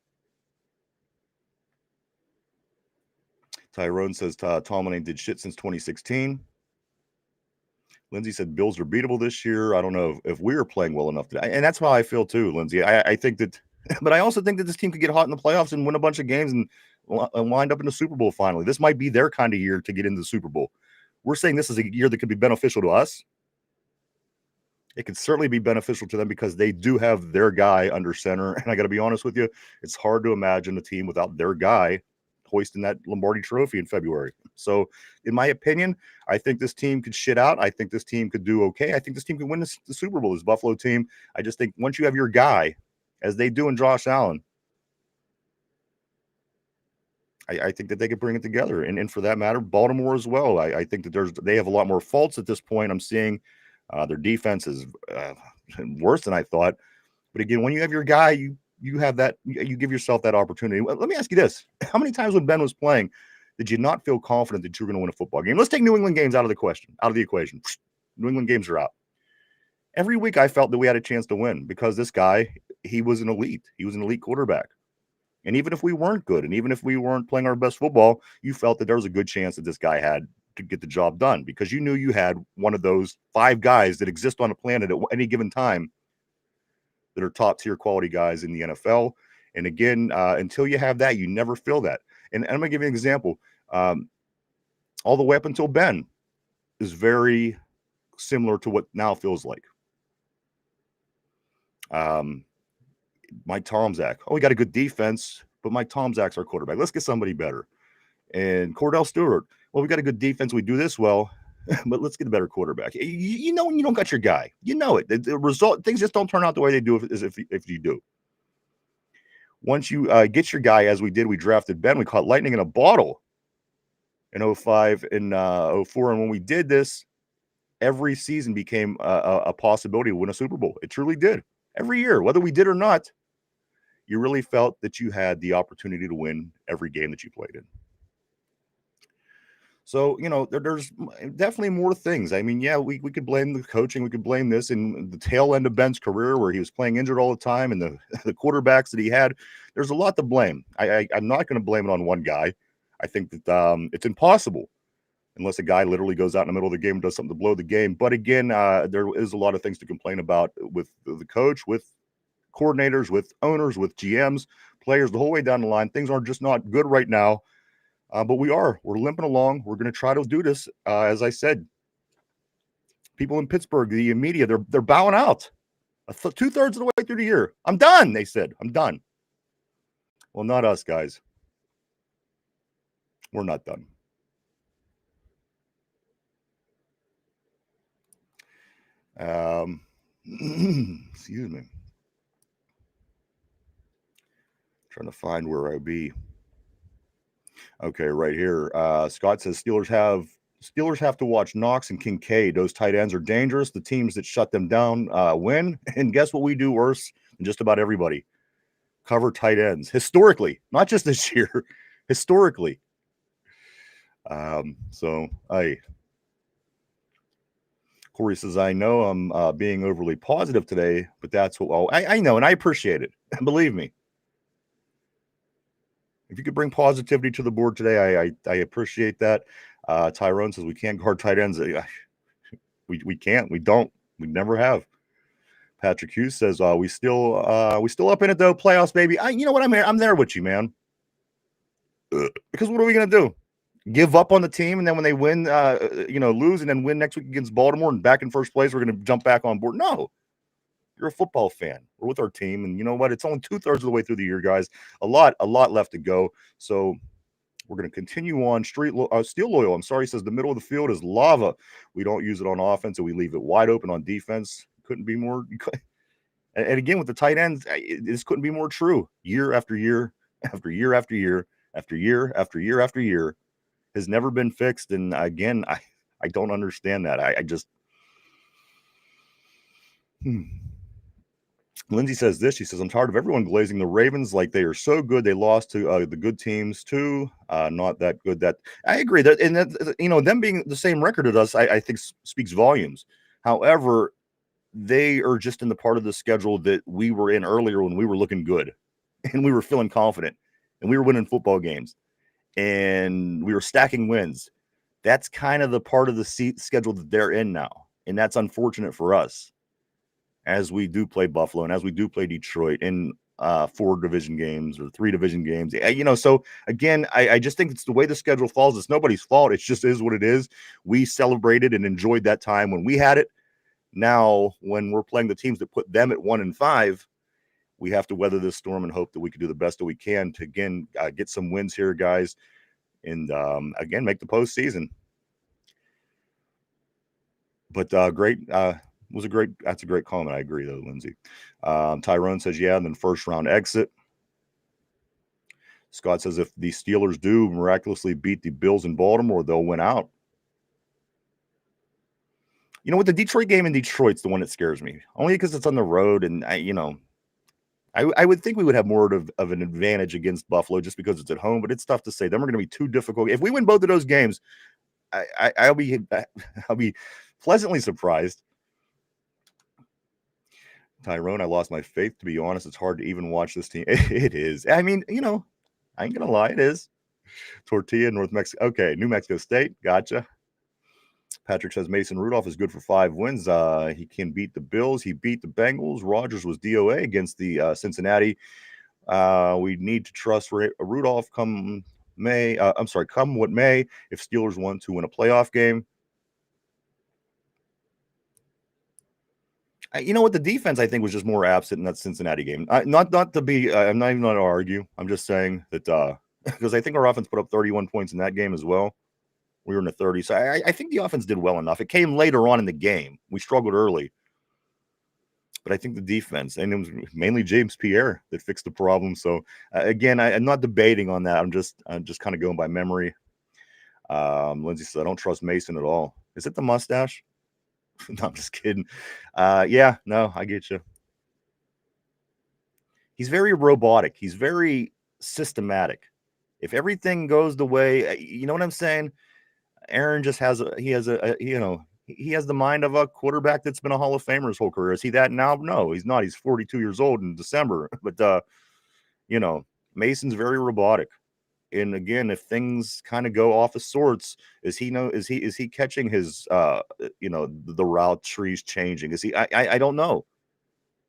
Tyrone says Tomlin ain't did shit since 2016. Lindsay said Bills are beatable this year. I don't know if we're playing well enough today. And that's how I feel too, Lindsay. I think that, but I also think that this team could get hot in the playoffs and win a bunch of games and wind up in the Super Bowl finally. This might be their kind of year to get into the Super Bowl. We're saying this is a year that could be beneficial to us. It could certainly be beneficial to them because they do have their guy under center. And I got to be honest with you, it's hard to imagine a team without their guy hoisting that Lombardi trophy in February. So in my opinion, I think this team could shit out. I think this team could do okay. I think this team could win the Super Bowl, this Buffalo team. I just think once you have your guy, as they do in Josh Allen, I think that they could bring it together. And for that matter, Baltimore as well. I think that they have a lot more faults at this point. I'm seeing their defense is worse than I thought. But again, when you have your guy, you have that, you give yourself that opportunity. Let me ask you this. How many times when Ben was playing, did you not feel confident that you were going to win a football game? Let's take New England games out of the equation. New England games are out. Every week I felt that we had a chance to win because this guy, he was an elite. He was an elite quarterback. And even if we weren't good, and even if we weren't playing our best football, you felt that there was a good chance that this guy had to get the job done because you knew you had one of those 5 guys that exist on the planet at any given time that are top tier quality guys in the NFL. And again, until you have that, you never feel that. And I'm going to give you an example. All the way up until Ben is very similar to what now feels like. Mike Tomczak. Oh, we got a good defense, but Mike Tomczak's our quarterback. Let's get somebody better. And Cordell Stewart. Well, we got a good defense. We do this well, but let's get a better quarterback. You know when you don't got your guy. You know it. The result, things just don't turn out the way they do if you do. Once you get your guy, as we did, we drafted Ben. We caught lightning in a bottle in 05 and 04. And when we did this, every season became a possibility to win a Super Bowl. It truly did. Every year, whether we did or not, you really felt that you had the opportunity to win every game that you played in. So, there's definitely more things. I mean, yeah, we could blame the coaching. We could blame this in the tail end of Ben's career where he was playing injured all the time and the quarterbacks that he had. There's a lot to blame. I'm not going to blame it on one guy. I think that it's impossible unless a guy literally goes out in the middle of the game and does something to blow the game. But again, there is a lot of things to complain about with the coach, with coordinators, with owners, with GMs, players, the whole way down the line. Things are just not good right now. But we're limping along. We're going to try to do this. As I said, people in Pittsburgh, the media, they're bowing out. 2/3 of the way through the year. I'm done, they said. I'm done. Well, not us, guys. We're not done. Excuse me. Trying to find where I be. Okay, right here. Scott says Steelers have to watch Knox and Kincaid. Those tight ends are dangerous. The teams that shut them down win. And guess what we do worse than just about everybody? Cover tight ends. Historically, not just this year. Historically. Corey says, I know I'm being overly positive today, but that's what I know, and I appreciate it. Believe me. If you could bring positivity to the board today, I appreciate that. Tyrone says we can't guard tight ends. We can't. We don't. We never have. Patrick Hughes says we still up in it though. Playoffs, baby. You know what? I'm there with you, man. Because what are we gonna do? Give up on the team, and then when they win, lose, and then win next week against Baltimore and back in first place, we're gonna jump back on board? No. You're a football fan. We're with our team, and you know what? It's only 2/3 of the way through the year, guys. A lot left to go. So we're going to continue on. Steel Loyal, I'm sorry, says the middle of the field is lava. We don't use it on offense, and we leave it wide open on defense. Couldn't be more. And again, with the tight ends, this couldn't be more true. Year after year, after year after year, after year after year after year, has never been fixed. And again, I don't understand that. I just. Lindsay says this. She says, I'm tired of everyone glazing the Ravens like they are so good. They lost to the good teams too. Not that good. That I agree that, and that, them being the same record as us, I think speaks volumes. However, they are just in the part of the schedule that we were in earlier when we were looking good and we were feeling confident and we were winning football games and we were stacking wins. That's kind of the part of the schedule that they're in now. And that's unfortunate for us, as we do play Buffalo and as we do play Detroit in 4 division games or 3 division games. So again, I just think it's the way the schedule falls. It's nobody's fault. It just is what it is. We celebrated and enjoyed that time when we had it. Now, when we're playing the teams that put them at 1-5, we have to weather this storm and hope that we can do the best that we can to, again, get some wins here, guys, and, again, make the postseason. But great. That's a great comment. I agree, though, Lindsay. Tyrone says, yeah, and then first round exit. Scott says, if the Steelers do miraculously beat the Bills in Baltimore, they'll win out. With the Detroit game in Detroit's the one that scares me, only because it's on the road, and I would think we would have more of an advantage against Buffalo just because it's at home, but it's tough to say. Them are going to be too difficult. If we win both of those games, I'll be pleasantly surprised. Tyrone, I lost my faith. To be honest, it's hard to even watch this team. It is. I mean, I ain't gonna lie, it is. Tortilla, North Mexico. Okay, New Mexico State. Gotcha. Patrick says Mason Rudolph is good for 5 wins. He can beat the Bills. He beat the Bengals. Rogers was DOA against the Cincinnati. We need to trust Rudolph come May. Come what may. If Steelers want to win a playoff game, you know what? The defense I think was just more absent in that Cincinnati game. Not to be. I'm not even going to argue. I'm just saying that because I think our offense put up 31 points in that game as well. We were in the 30s. So I think the offense did well enough. It came later on in the game. We struggled early. But I think the defense, and it was mainly James Pierre that fixed the problem. So, again, I'm not debating on that. I'm just kind of going by memory. Lindsay says, I don't trust Mason at all. Is it the mustache? No, I'm just kidding. Yeah, no, I get you. He's very robotic. He's very systematic. If everything goes the way, you know what I'm saying? Aaron just has he has the mind of a quarterback that's been a Hall of Famer his whole career. Is he that now? No, he's not. He's 42 years old in December. But Mason's very robotic. And again, if things kind of go off of sorts, is he catching his the route trees changing? Is he I don't know.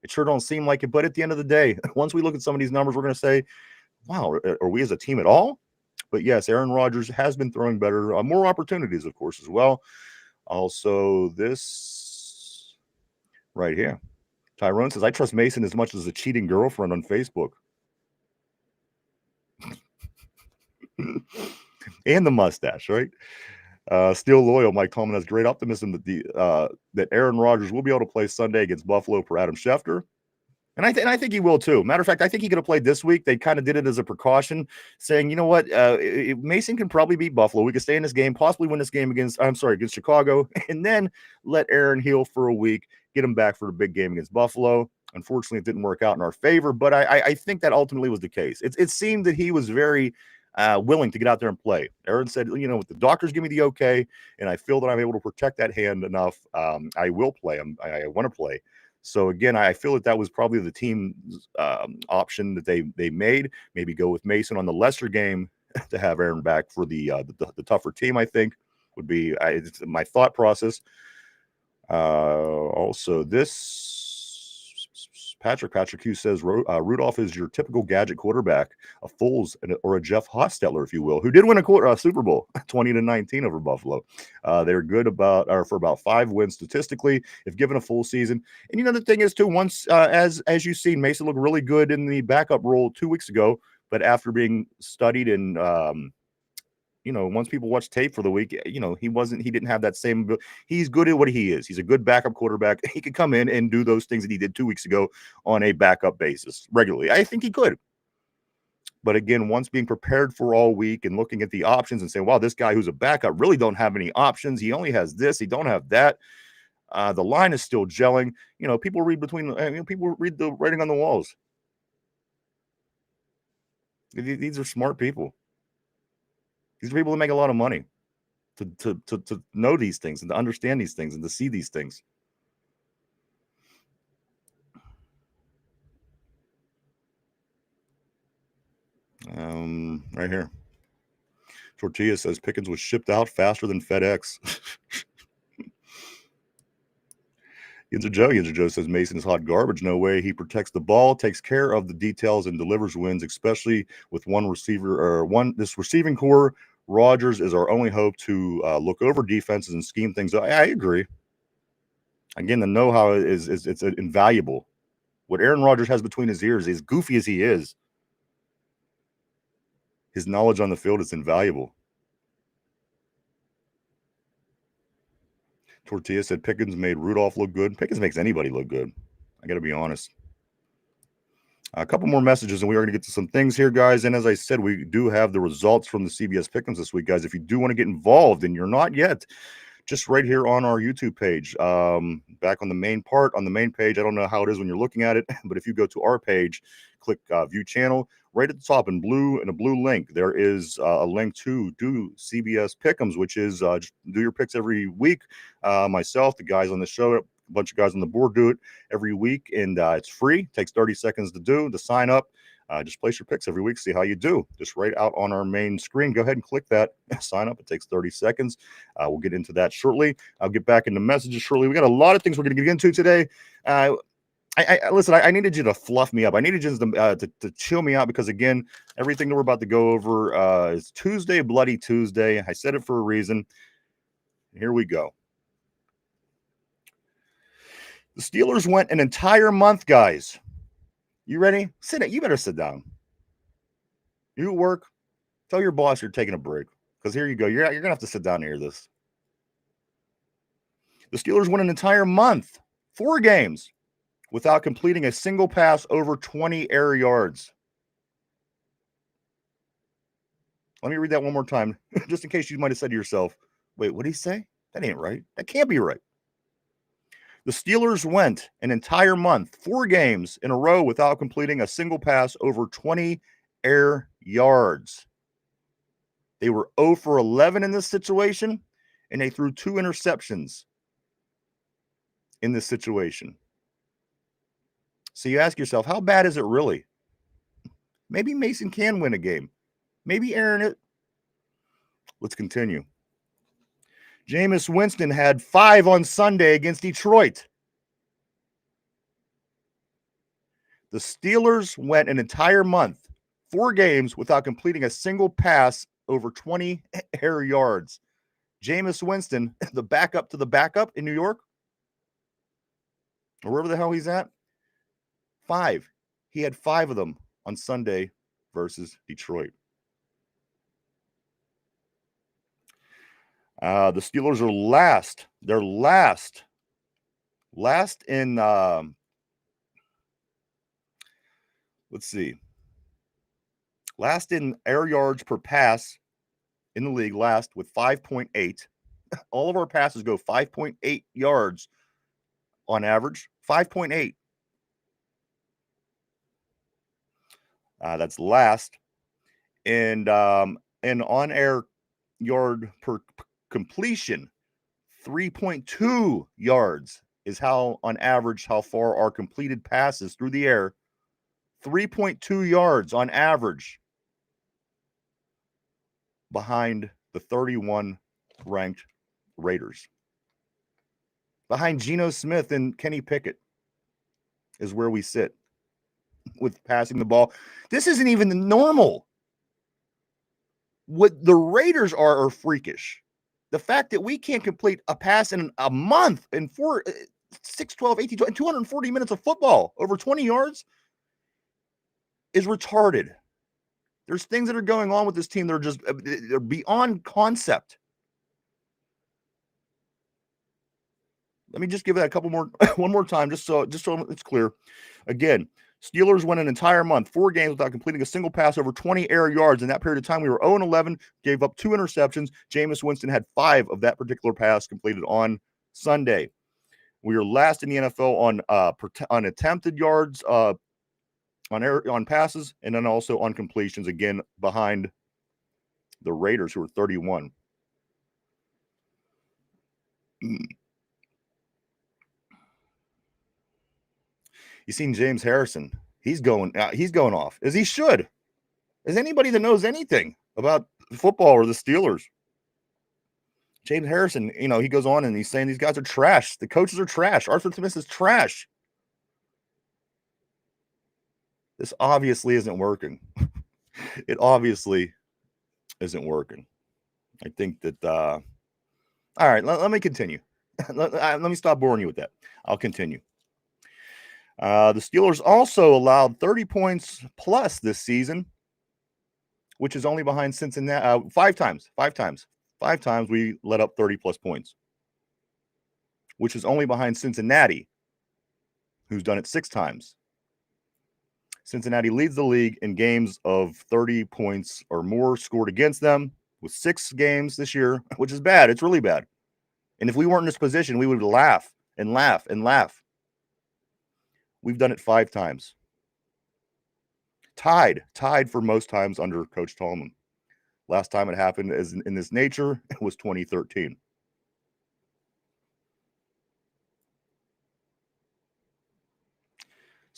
It sure don't seem like it. But at the end of the day, once we look at some of these numbers, we're gonna say, wow, are we as a team at all? But yes, Aaron Rodgers has been throwing better, more opportunities, of course, as well. Also, this right here. Tyrone says, I trust Mason as much as a cheating girlfriend on Facebook. And the mustache, right? Still loyal. Mike Tolman has great optimism that Aaron Rodgers will be able to play Sunday against Buffalo for Adam Schefter. And I think he will too. Matter of fact, I think he could have played this week. They kind of did it as a precaution, saying, you know what, Mason can probably beat Buffalo. We could stay in this game, possibly win this game against Chicago, and then let Aaron heal for a week, get him back for the big game against Buffalo. Unfortunately, it didn't work out in our favor, but I think that ultimately was the case. It seemed that he was very willing to get out there and play. Aaron said, the doctors give me the okay, and I feel that I'm able to protect that hand enough. I will play. I want to play. So again, I feel that was probably the team's option that they made. Maybe go with Mason on the lesser game to have Aaron back for the tougher team. I think would be my thought process. Also, this Patrick Hugh says Rudolph is your typical gadget quarterback, a Foles or a Jeff Hostetler, if you will, who did win a Super Bowl 20-19 over Buffalo. They're good for about 5 wins statistically if given a full season. And the thing is too, once as you've seen, Mason looked really good in the backup role 2 weeks ago, but after being studied and once people watch tape for the week, he didn't have that same. He's good at what he is. He's a good backup quarterback. He could come in and do those things that he did 2 weeks ago on a backup basis regularly. I think he could. But again, once being prepared for all week and looking at the options and saying, wow, this guy who's a backup really don't have any options. He only has this. He don't have that. The line is still gelling. People read people read the writing on the walls. These are smart people. These are people that make a lot of money to know these things and to understand these things and to see these things. Right here. Tortilla says Pickens was shipped out faster than FedEx. Yinzer Joe says Mason is hot garbage. No way. He protects the ball, takes care of the details, and delivers wins, especially with this receiving core. Rodgers is our only hope to look over defenses and scheme things. I agree. Again, the know-how it's invaluable. What Aaron Rodgers has between his ears, as goofy as he is, his knowledge on the field is invaluable. Tortilla said Pickens made Rudolph look good. Pickens makes anybody look good. I got to be honest. A couple more messages, and we are going to get to some things here, guys. And as I said, we do have the results from the CBS Pick'ems this week, guys. If you do want to get involved, and you're not yet, just right here on our YouTube page, back on the main page. I don't know how it is when you're looking at it, but if you go to our page, click View Channel, right at the top in a blue link, there is a link to do CBS Pick'ems, which is just do your picks every week. Myself, the guys on the show, A bunch of guys on the board do it every week, and it's free. It takes 30 seconds to sign up. Just place your picks every week, see how you do. Just right out on our main screen. Go ahead and click that. Sign up. It takes 30 seconds. We'll get into that shortly. I'll get back into messages shortly. We got a lot of things we're going to get into today. Listen, I needed you to fluff me up. I needed you to chill me out because, again, everything that we're about to go over is Tuesday, Bloody Tuesday. I said it for a reason. Here we go. The Steelers went an entire month, guys. You ready? Sit down. You better sit down. You at work, tell your boss you're taking a break. Because here you go. You're going to have to sit down and hear this. The Steelers went an entire month, 4 games, without completing a single pass over 20 air yards. Let me read that one more time, just in case you might have said to yourself, wait, what did he say? That ain't right. That can't be right. The Steelers went an entire month, 4 games in a row without completing a single pass over 20 air yards. They were 0 for 11 in this situation, and they threw 2 interceptions in this situation. So you ask yourself, how bad is it really? Maybe Mason can win a game. Maybe Aaron it. Let's continue. Jameis Winston had 5 on Sunday against Detroit. The Steelers went an entire month, 4 games, without completing a single pass over 20 air yards. Jameis Winston, the backup to the backup in New York, or wherever the hell he's at, 5. He had 5 of them on Sunday versus Detroit. The Steelers are last. They're last in, let's see, last in air yards per pass in the league, last with 5.8. All of our passes go 5.8 yards on average, 5.8. That's last. And on air yard per completion, 3.2 yards is how, on average, how far our completed passes through the air. 3.2 yards on average behind the 31 ranked Raiders. Behind Geno Smith and Kenny Pickett is where we sit with passing the ball. This isn't even normal. What the Raiders are freakish. The fact that we can't complete a pass in a month in 6, 12, 18, 20, 240 minutes of football over 20 yards is retarded. There's things that are going on with this team that are just they're beyond concept. Let me just give that a couple more, one more time, just so it's clear. Again, Steelers went an entire month, 4 games without completing a single pass over 20 air yards. In that period of time, we were 0-11, gave up 2 interceptions. Jameis Winston had 5 of that particular pass completed on Sunday. We are last in the NFL on attempted yards, on passes, and then also on completions, again, behind the Raiders, who are 31. You seen James Harrison? He's going off, as he should. As anybody that knows anything about football or the Steelers. James Harrison, he goes on and he's saying these guys are trash. The coaches are trash. Arthur Smith is trash. This obviously isn't working. It obviously isn't working. I think that, all right, let me continue. Let me stop boring you with that. I'll continue. The Steelers also allowed 30 points plus this season, which is only behind Cincinnati 5 times. 5 times. 5 times we let up 30 plus points, which is only behind Cincinnati, who's done it 6 times. Cincinnati leads the league in games of 30 points or more scored against them with 6 games this year, which is bad. It's really bad. And if we weren't in this position, we would laugh and laugh and laugh. We've done it 5 times. Tied for most times under Coach Tallman. Last time it happened in this nature was 2013.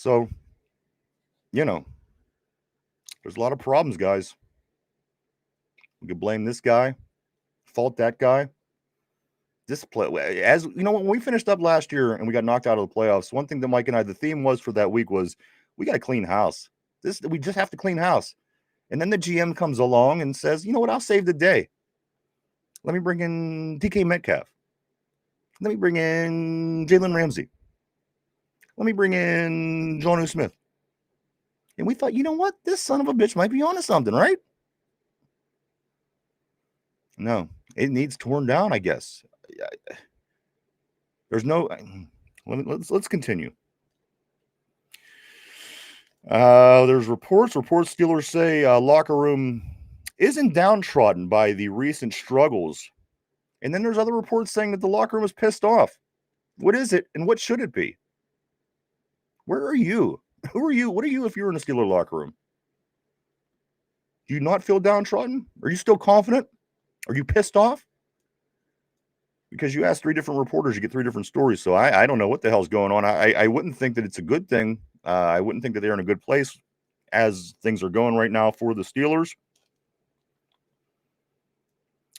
So, you know, there's a lot of problems, guys. We could blame this guy, fault that guy. This play, as you know, when we finished up last year and we got knocked out of the playoffs, one thing that Mike and I, the theme was for that week was we got to clean house. We just have to clean house. And then the GM comes along and says, you know what, I'll save the day. Let me bring in DK Metcalf. Let me bring in Jalen Ramsey. Let me bring in Jonnu Smith. And we thought, you know what, this son of a bitch might be onto something, right? No, it needs torn down, I guess. There's no. Let's continue. There's reports. Steelers say locker room isn't downtrodden by the recent struggles, and then there's other reports saying that the locker room is pissed off. What is it, and what should it be? Where are you? Who are you? What are you if you're in a Steeler locker room? Do you not feel downtrodden? Are you still confident? Are you pissed off? Because you ask 3 different reporters, you get 3 different stories. So I don't know what the hell's going on. I wouldn't think that it's a good thing. I wouldn't think that they're in a good place as things are going right now for the Steelers.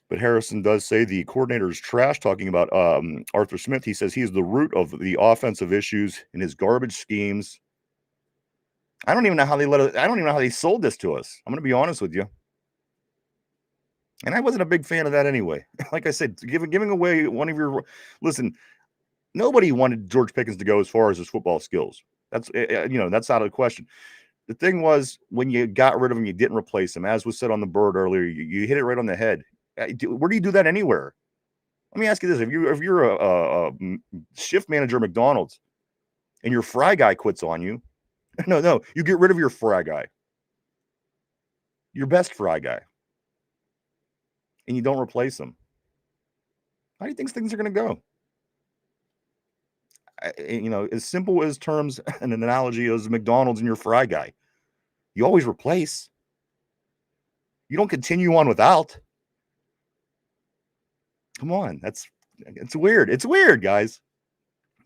But Harrison does say the coordinator is trash, talking about Arthur Smith. He says he is the root of the offensive issues in his garbage schemes. I don't even know how they I don't even know how they sold this to us. I'm going to be honest with you. And I wasn't a big fan of that anyway. Like I said, giving away one of your listen. Nobody wanted George Pickens to go as far as his football skills. That's that's out of the question. The thing was, when you got rid of him, you didn't replace him. As was said on the bird earlier, you hit it right on the head. Where do you do that anywhere? Let me ask you this: if you're a shift manager at McDonald's and your fry guy quits on you, no, you get rid of your fry guy, your best fry guy, and you don't replace him. How do you think things are going to go? As simple as terms and an analogy as McDonald's and your fry guy. You always replace. You don't continue on without. Come on. It's weird. It's weird, guys.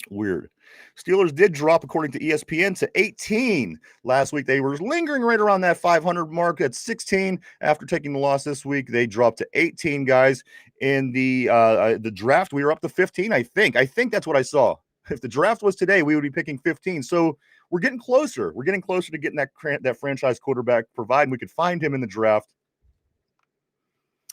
Weird. Steelers did drop, according to ESPN, to 18 last week. They were lingering right around that 500 mark at 16. After taking the loss this week, they dropped to 18, guys. In the draft, we were up to 15, I think. I think that's what I saw. If the draft was today, we would be picking 15. So we're getting closer. We're getting closer to getting that franchise quarterback, providing we could find him in the draft.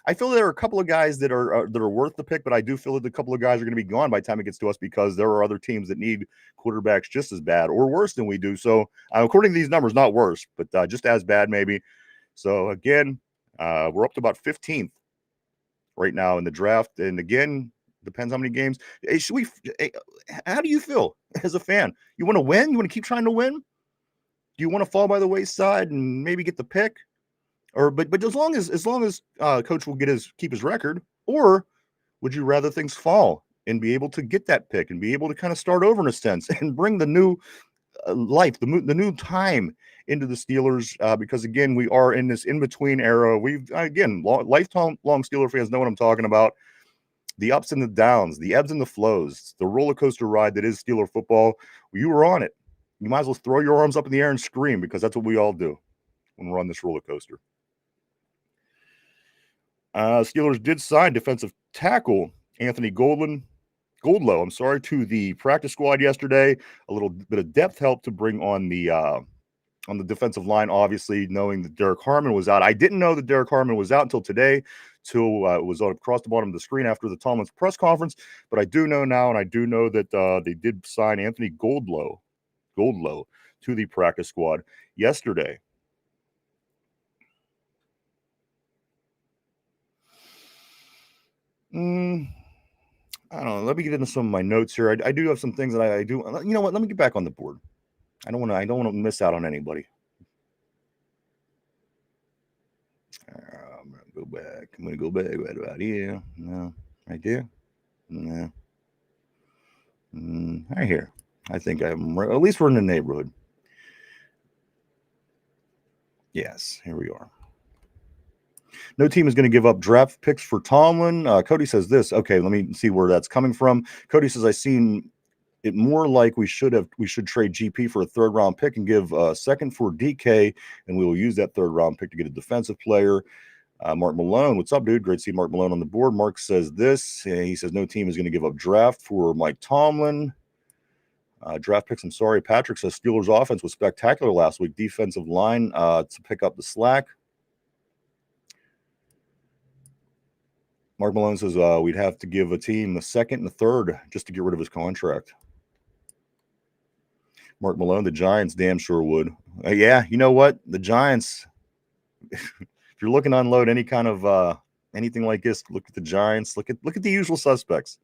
I feel there are a couple of guys that are worth the pick, but I do feel that a couple of guys are going to be gone by the time it gets to us because there are other teams that need quarterbacks just as bad or worse than we do. So according to these numbers, not worse, but just as bad maybe. So again, we're up to about 15th right now in the draft. And again, depends how many games. How do you feel as a fan? You want to win? You want to keep trying to win? Do you want to fall by the wayside and maybe get the pick? But as long as coach will keep his record, or would you rather things fall and be able to get that pick and be able to kind of start over in a sense and bring the new life, the new time into the Steelers? Because again, we are in this in between era. We've lifetime long Steeler fans know what I'm talking about. The ups and the downs, the ebbs and the flows, the roller coaster ride that is Steeler football. You were on it. You might as well throw your arms up in the air and scream because that's what we all do when we're on this roller coaster. Steelers did sign defensive tackle Anthony Goldlow, to the practice squad yesterday. A little bit of depth help to bring on the defensive line, obviously, knowing that Derek Harmon was out. I didn't know that Derek Harmon was out until today, it was across the bottom of the screen after the Tomlin's press conference. But I do know now, and I do know that they did sign Anthony Goldlow to the practice squad yesterday. I don't know. Let me get into some of my notes here. I do have some things that I do. You know what? Let me get back on the board. I don't want to miss out on anybody. I'm gonna go back. I'm gonna go back right about here. No, right there. No. Right here. I think I'm right. At least we're in the neighborhood. Yes, here we are. No team is going to give up draft picks for Tomlin. Cody says this. Okay, let me see where that's coming from. Cody says, I seen it more like we should trade GP for a third round pick and give a second for DK, and we will use that third round pick to get a defensive player. Mark Malone, what's up, dude? Great to see Mark Malone on the board. Mark says this. He says no team is going to give up draft for Mike Tomlin. Draft picks, I'm sorry. Patrick says Steelers offense was spectacular last week. Defensive line to pick up the slack. Mark Malone says we'd have to give a team a second and a third just to get rid of his contract. Mark Malone, the Giants damn sure would. Yeah, you know what? The Giants, if you're looking to unload any kind of anything like this, look at the Giants. Look at the usual suspects.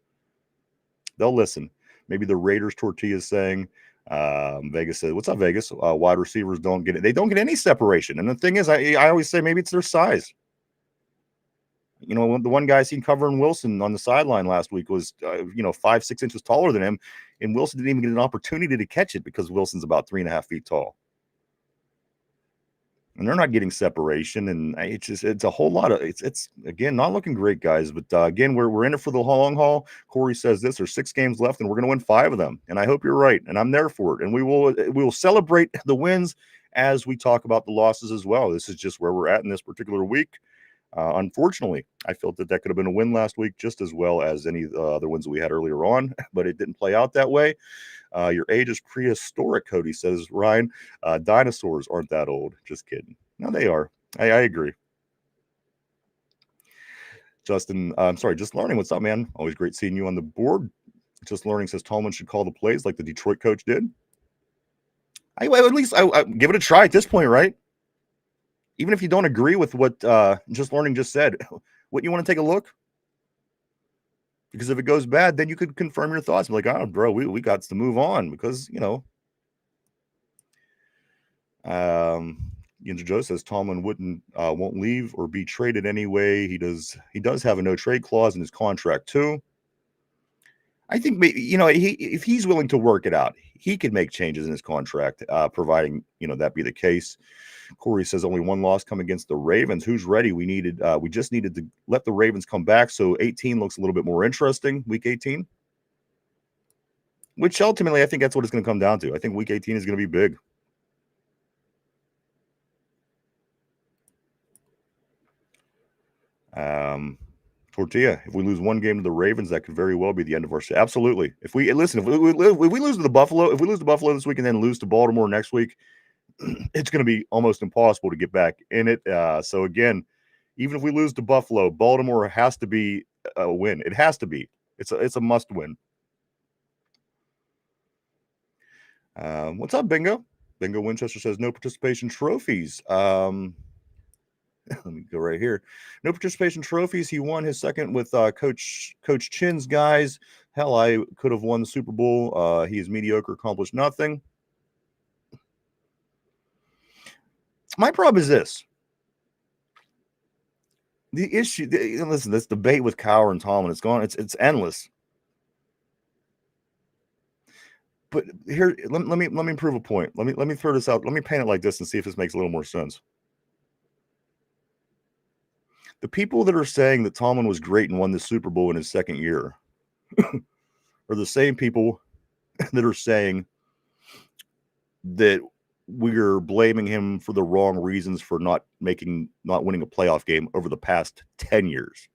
They'll listen. Maybe the Raiders tortilla is saying, Vegas said, what's up, Vegas? Wide receivers don't get it. They don't get any separation. And the thing is, I always say maybe it's their size. You know, the one guy I seen covering Wilson on the sideline last week was, 5-6 inches taller than him. And Wilson didn't even get an opportunity to catch it because Wilson's about 3.5 feet tall. And they're not getting separation. And it's a whole lot of, it's again, not looking great, guys. But again, we're in it for the long haul. Corey says this, there's 6 games left and we're going to win 5 of them. And I hope you're right. And I'm there for it. And we will celebrate the wins as we talk about the losses as well. This is just where we're at in this particular week. Unfortunately, I felt that could have been a win last week just as well as any other wins that we had earlier on, but it didn't play out that way. Your age is prehistoric, Cody says. Ryan, dinosaurs aren't that old. Just kidding. No, they are. I agree. Justin, I'm sorry, Just Learning. What's up, man? Always great seeing you on the board. Just Learning says Tomlin should call the plays like the Detroit coach did. At least I give it a try at this point, right? Even if you don't agree with what Just Learning just said, wouldn't you want to take a look? Because if it goes bad, then you could confirm your thoughts. Be like, oh, bro, we got to move on because, Yinzer Joe says Tomlin won't leave or be traded anyway. He does have a no trade clause in his contract too. I think if he's willing to work it out, he could make changes in his contract, providing that be the case. Corey says only one loss come against the Ravens. Who's ready? We just needed to let the Ravens come back, so 18 looks a little bit more interesting. Week 18, which ultimately I think that's what it's going to come down to. I think Week 18 is going to be big. Tortilla, if we lose one game to the Ravens, that could very well be the end of our season. Absolutely. If we lose to Buffalo this week and then lose to Baltimore next week, it's going to be almost impossible to get back in it. So again, even if we lose to Buffalo, Baltimore has to be a win. It has to be. It's a must win. What's up, Bingo? Bingo Winchester says no participation trophies. Let me go right here. No participation trophies. He won his second with Coach Chin's guys. Hell, I could have won the Super Bowl. He is mediocre, accomplished nothing. My problem is this. The issue, listen, this debate with Cowher and Tomlin, it's endless. But here, let me prove a point. Let me throw this out. Let me paint it like this and see if this makes a little more sense. The people that are saying that Tomlin was great and won the Super Bowl in his second year are the same people that are saying that we're blaming him for the wrong reasons for not winning a playoff game over the past 10 years.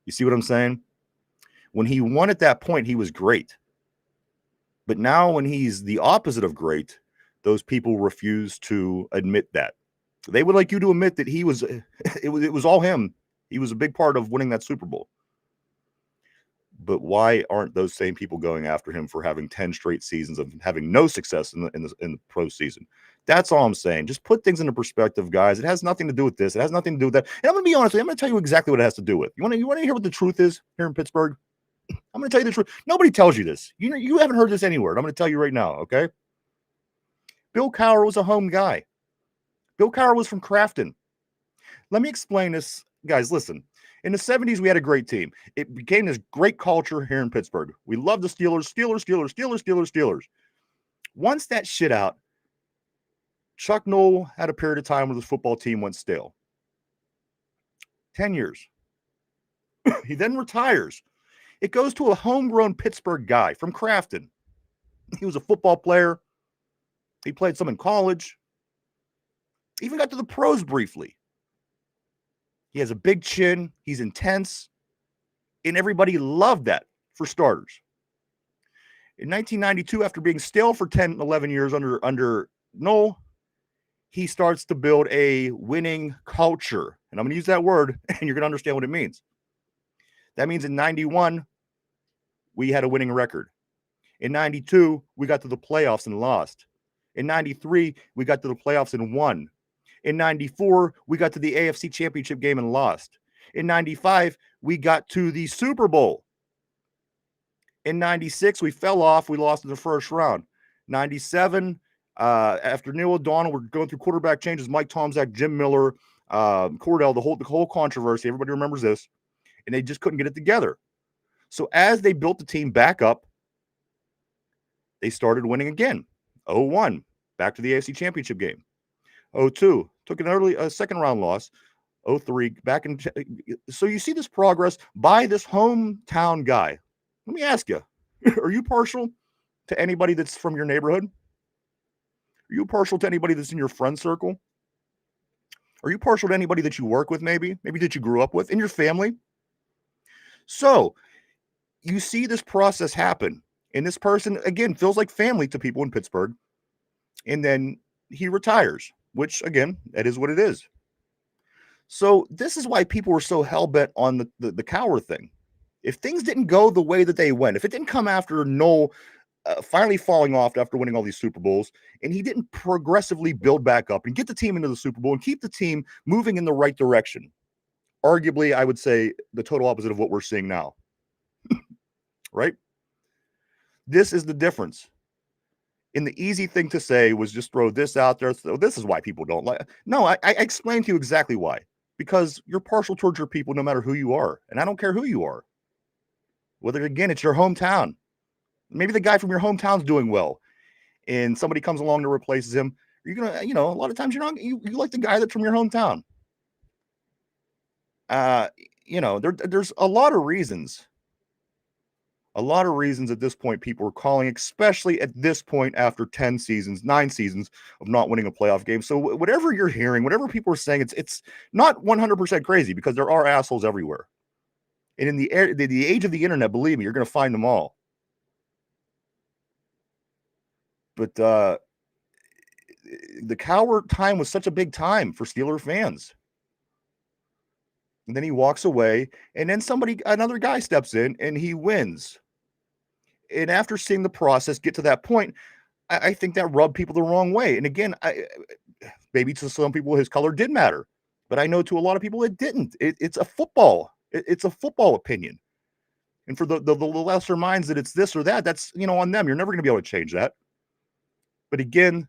You see what I'm saying? When he won at that point, he was great. But now when he's the opposite of great, those people refuse to admit that. They would like you to admit that it was all him. He was a big part of winning that Super Bowl. But why aren't those same people going after him for having 10 straight seasons of having no success in the pro season? That's all I'm saying. Just put things into perspective, guys. It has nothing to do with this. It has nothing to do with that. And I'm going to be honest with you. I'm going to tell you exactly what it has to do with. You want to hear what the truth is here in Pittsburgh? I'm going to tell you the truth. Nobody tells you this. You haven't heard this anywhere. I'm going to tell you right now, okay? Bill Cowher was a home guy. Bill Cowher was from Crafton. Let me explain this. Guys, listen. In the 70s, we had a great team. It became this great culture here in Pittsburgh. We loved the Steelers. Once that shit out, Chuck Noll had a period of time where the football team went stale. 10 years. He then retires. It goes to a homegrown Pittsburgh guy from Crafton. He was a football player. He played some in college. Even got to the pros briefly. He has a big chin. He's intense. And everybody loved that, for starters. In 1992, after being stale for 10, 11 years under Noel, he starts to build a winning culture. And I'm going to use that word, and you're going to understand what it means. That means in 91, we had a winning record. In 92, we got to the playoffs and lost. In 93, we got to the playoffs and won. In 94, we got to the AFC Championship game and lost. In 95, we got to the Super Bowl. In 96, we fell off. We lost in the first round. 97, after Neil O'Donnell, we're going through quarterback changes. Mike Tomczak, Jim Miller, Cordell, the whole controversy. Everybody remembers this. And they just couldn't get it together. So as they built the team back up, they started winning again. 0-1, back to the AFC Championship game. 0-2, took a second round loss. 0-3, back in. So you see this progress by this hometown guy. Let me ask you, are you partial to anybody that's from your neighborhood? Are you partial to anybody that's in your friend circle? Are you partial to anybody that you work with, maybe that you grew up with, in your family? So you see this process happen. And this person, again, feels like family to people in Pittsburgh. And then he retires, which, again, that is what it is. So this is why people were so hell-bent on the Cowher thing. If things didn't go the way that they went, if it didn't come after Noel finally falling off after winning all these Super Bowls, and he didn't progressively build back up and get the team into the Super Bowl and keep the team moving in the right direction, arguably, I would say the total opposite of what we're seeing now. Right? This is the difference. And the easy thing to say was just throw this out there. So this is why people don't like. No, I explained to you exactly why. Because you're partial towards your people no matter who you are. And I don't care who you are. Whether, again, it's your hometown. Maybe the guy from your hometown's doing well. And somebody comes along to replaces him. You're going to, a lot of times you like the guy that's from your hometown. There's a lot of reasons. A lot of reasons at this point people are calling, especially at this point after 9 seasons of not winning a playoff game. So whatever you're hearing, whatever people are saying, it's not 100% crazy because there are assholes everywhere. And in the age of the internet, believe me, you're going to find them all. But the Cowher time was such a big time for Steeler fans. And then he walks away, and then another guy steps in, and he wins. And after seeing the process get to that point, I think that rubbed people the wrong way. And again, maybe to some people his color did matter, but I know to a lot of people it didn't. It's a football. It's a football opinion. And for the lesser minds that it's this or that, that's on them. You're never going to be able to change that. But again,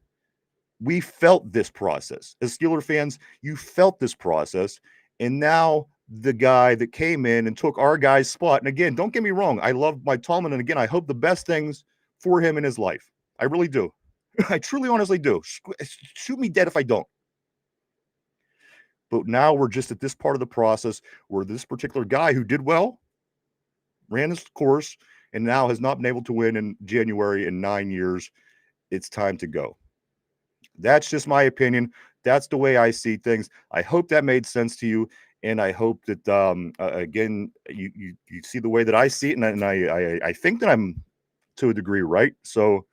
we felt this process as Steeler fans. You felt this process, and now the guy that came in and took our guy's spot. And again, don't get me wrong. I love Mike Tomlin. And again, I hope the best things for him in his life. I really do. I truly, honestly do. Shoot me dead if I don't. But now we're just at this part of the process where this particular guy who did well, ran his course, and now has not been able to win in January in 9 years. It's time to go. That's just my opinion. That's the way I see things. I hope that made sense to you. And I hope that, again, you see the way that I see it. And I think that I'm, to a degree, right. So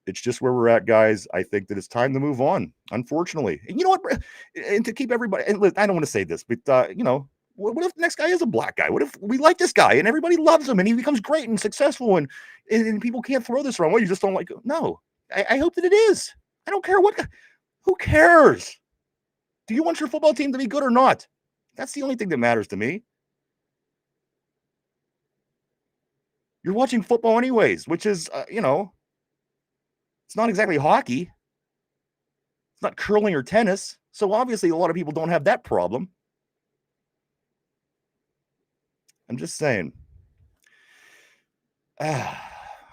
it's just where we're at, guys. I think that it's time to move on, unfortunately. And you know what? And to keep everybody, and I don't want to say this, but, what if the next guy is a black guy? What if we like this guy and everybody loves him and he becomes great and successful and people can't throw this around? Well, you just don't like it. No, I hope that it is. I don't care who cares? Do you want your football team to be good or not? That's the only thing that matters to me. You're watching football anyways, which is, it's not exactly hockey. It's not curling or tennis. So obviously a lot of people don't have that problem. I'm just saying. All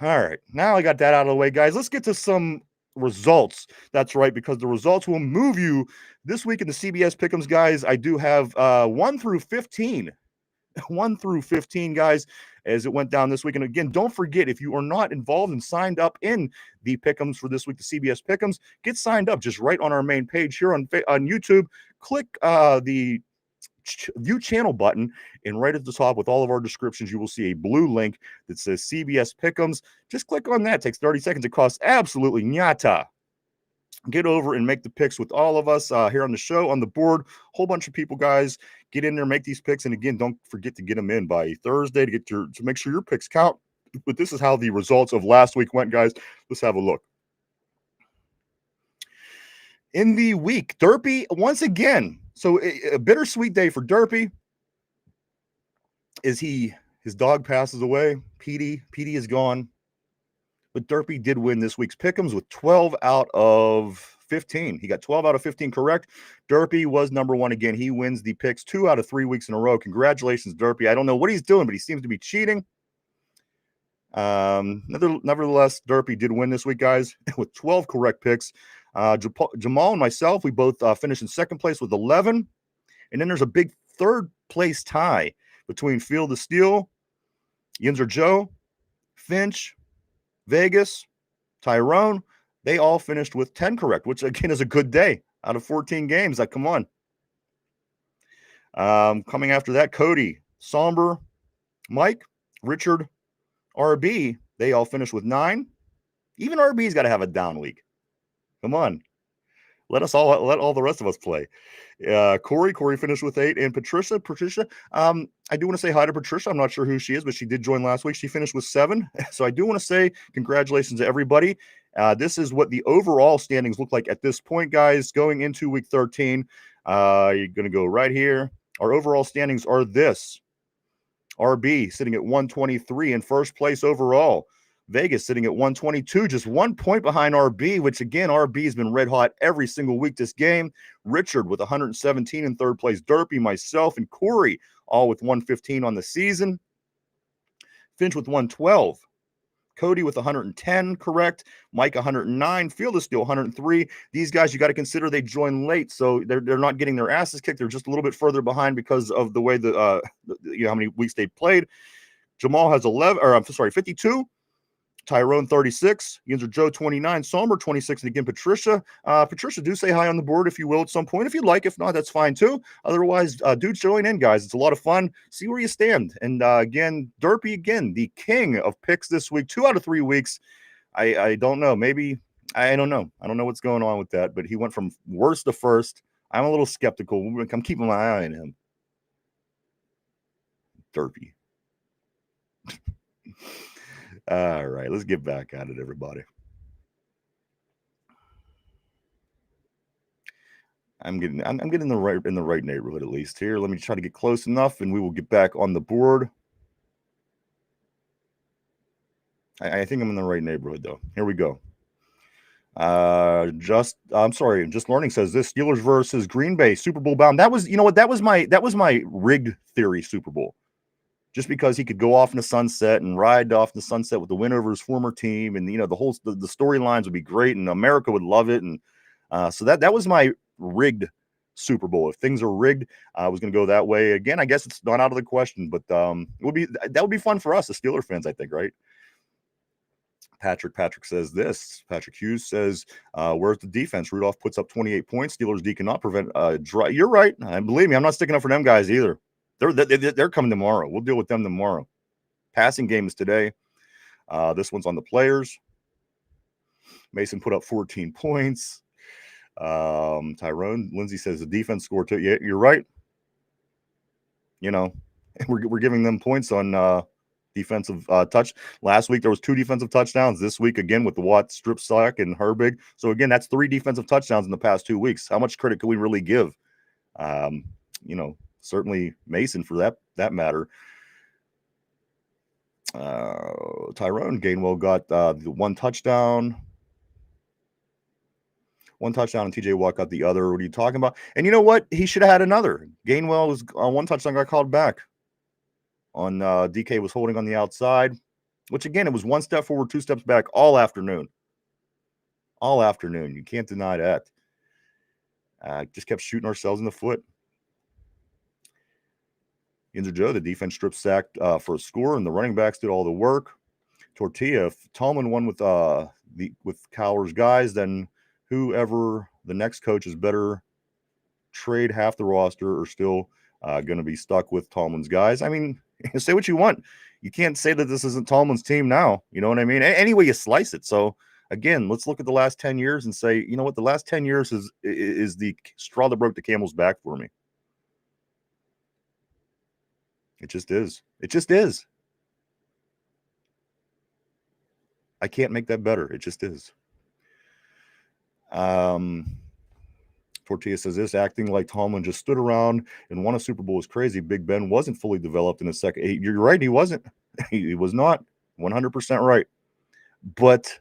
right. Now I got that out of the way, guys. Let's get to some results. That's right, because the results will move you this week in the CBS Pick'ems, guys. I do have 1 through 15 1 through 15, guys, as it went down this week. And again, don't forget, if you are not involved and signed up in the pick'ems for this week, the CBS pick'ems, get signed up just right on our main page here on YouTube. Click the view channel button, and right at the top with all of our descriptions, you will see a blue link that says CBS Pick'ems. Just click on that. It takes 30 seconds. It costs absolutely nyata. Get over and make the picks with all of us here on the show, on the board. Whole bunch of people, guys. Get in there, make these picks, and again, don't forget to get them in by Thursday to make sure your picks count. But this is how the results of last week went, guys. Let's have a look. In the week, Derpy once again. So a bittersweet day for Derpy. His dog passes away. Petey is gone. But Derpy did win this week's pick'ems with 12 out of 15. He got 12 out of 15 correct. Derpy was number one again. He wins the picks 2 out of 3 weeks in a row. Congratulations, Derpy. I don't know what he's doing, but he seems to be cheating. Nevertheless, Derpy did win this week, guys, with 12 correct picks. Jamal and myself, we both finished in second place with 11. And then there's a big third place tie between Field of Steel, Yinzer Joe, Finch, Vegas, Tyrone. They all finished with 10 correct, which again is a good day out of 14 games. Come on. Coming after that, Cody, Somber, Mike, Richard, RB. They all finished with 9. Even RB's got to have a down week. Come on. Let all the rest of us play. Corey finished with 8, and Patricia, I do want to say hi to Patricia. I'm not sure who she is, but she did join last week. She finished with 7. So I do want to say congratulations to everybody. This is what the overall standings look like at this point, guys, going into week 13. You're going to go right here. Our overall standings are this. RB sitting at 123 in first place overall. Vegas sitting at 122, just 1 point behind RB, which again, RB has been red hot every single week this game. Richard with 117 in third place. Derpy, myself, and Corey all with 115 on the season. Finch with 112. Cody with 110 correct. Mike 109. Field is still 103. These guys, you got to consider they joined late, so they're not getting their asses kicked. They're just a little bit further behind because of the way how many weeks they played. Jamal has 52. Tyrone 36, Yinzer Joe 29, Somber 26, and again Patricia. Patricia, do say hi on the board if you will at some point. If you'd like, if not, that's fine too. Otherwise, do join in, guys. It's a lot of fun. See where you stand. And again, Derpy again, the king of picks this week. 2 out of 3 weeks. I don't know. Maybe I don't know. I don't know what's going on with that. But he went from worst to first. I'm a little skeptical. I'm keeping my eye on him. Derpy. All right, let's get back at it, everybody. I'm getting in the right neighborhood at least here. Let me try to get close enough, and we will get back on the board. I think I'm in the right neighborhood though. Here we go. Just learning says this: Steelers versus Green Bay Super Bowl bound. That was, you know what? That was my rigged theory Super Bowl. Just because he could go off in the sunset and ride off in the sunset with the win over his former team, and the storylines would be great, and America would love it, and so that was my rigged Super Bowl. If things are rigged, I was going to go that way. Again, I guess it's not out of the question, but that would be fun for us as Steeler fans, I think, right? Patrick says this. Patrick Hughes says, where's the defense? Rudolph puts up 28 points. Steelers D cannot prevent dry. You're right. And believe me, I'm not sticking up for them guys either. They're coming tomorrow. We'll deal with them tomorrow. Passing game is today. This one's on the players. Mason put up 14 points. Tyrone Lindsay says the defense scored too. Yeah, you're right. We're giving them points on defensive touch. Last week there was 2 defensive touchdowns. This week again with the Watt strip sack and Herbig. So again, that's 3 defensive touchdowns in the past 2 weeks. How much credit can we really give? Certainly Mason for that matter. Tyrone Gainwell got the 1 touchdown. 1 touchdown, and TJ Watt got the other. What are you talking about? And you know what? He should have had another. Gainwell was 1 touchdown, got called back. On DK was holding on the outside, which again, it was 1 step forward, 2 steps back all afternoon. All afternoon. You can't deny that. Just kept shooting ourselves in the foot. Yinzer Joe, the defense strip sacked for a score, and the running backs did all the work. Tortilla, if Tomlin won with Cowher's guys, then whoever the next coach is better trade half the roster or still going to be stuck with Tomlin's guys. I mean, say what you want. You can't say that this isn't Tomlin's team now. You know what I mean? Any way you slice it. So again, let's look at the last 10 years and say, you know what? The last 10 years is the straw that broke the camel's back for me. It just is. It just is. I can't make that better. It just is. Tortilla says this, acting like Tomlin just stood around and won a Super Bowl is crazy. Big Ben wasn't fully developed in his second. You're right. He wasn't. He was not 100% right. But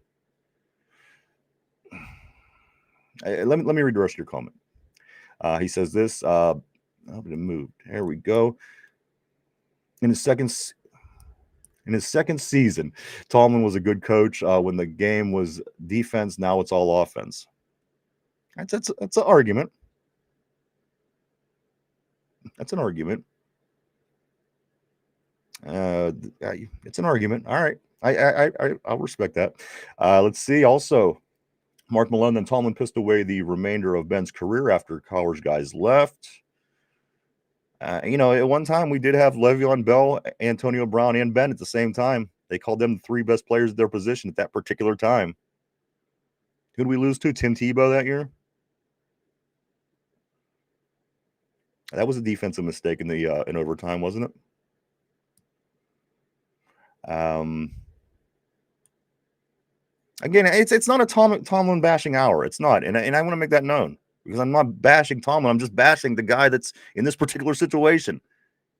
let me read the rest of your comment. He says this. I'm going to move. There we go. In his second season, Tomlin was a good coach when the game was defense. Now it's all offense. That's an argument. That's an argument. It's an argument. All right. I'll respect that. Let's see. Also, Mark Malone, then Tomlin pissed away the remainder of Ben's career after Cowher's guys left. At one time we did have Le'Veon Bell, Antonio Brown, and Ben at the same time. They called them the three best players at their position at that particular time. Who did we lose to? Tim Tebow that year? That was a defensive mistake in overtime, wasn't it? Again, it's not a Tomlin bashing hour. It's not, and I want to make that known because I'm not bashing Tomlin. I'm just bashing the guy that's in this particular situation.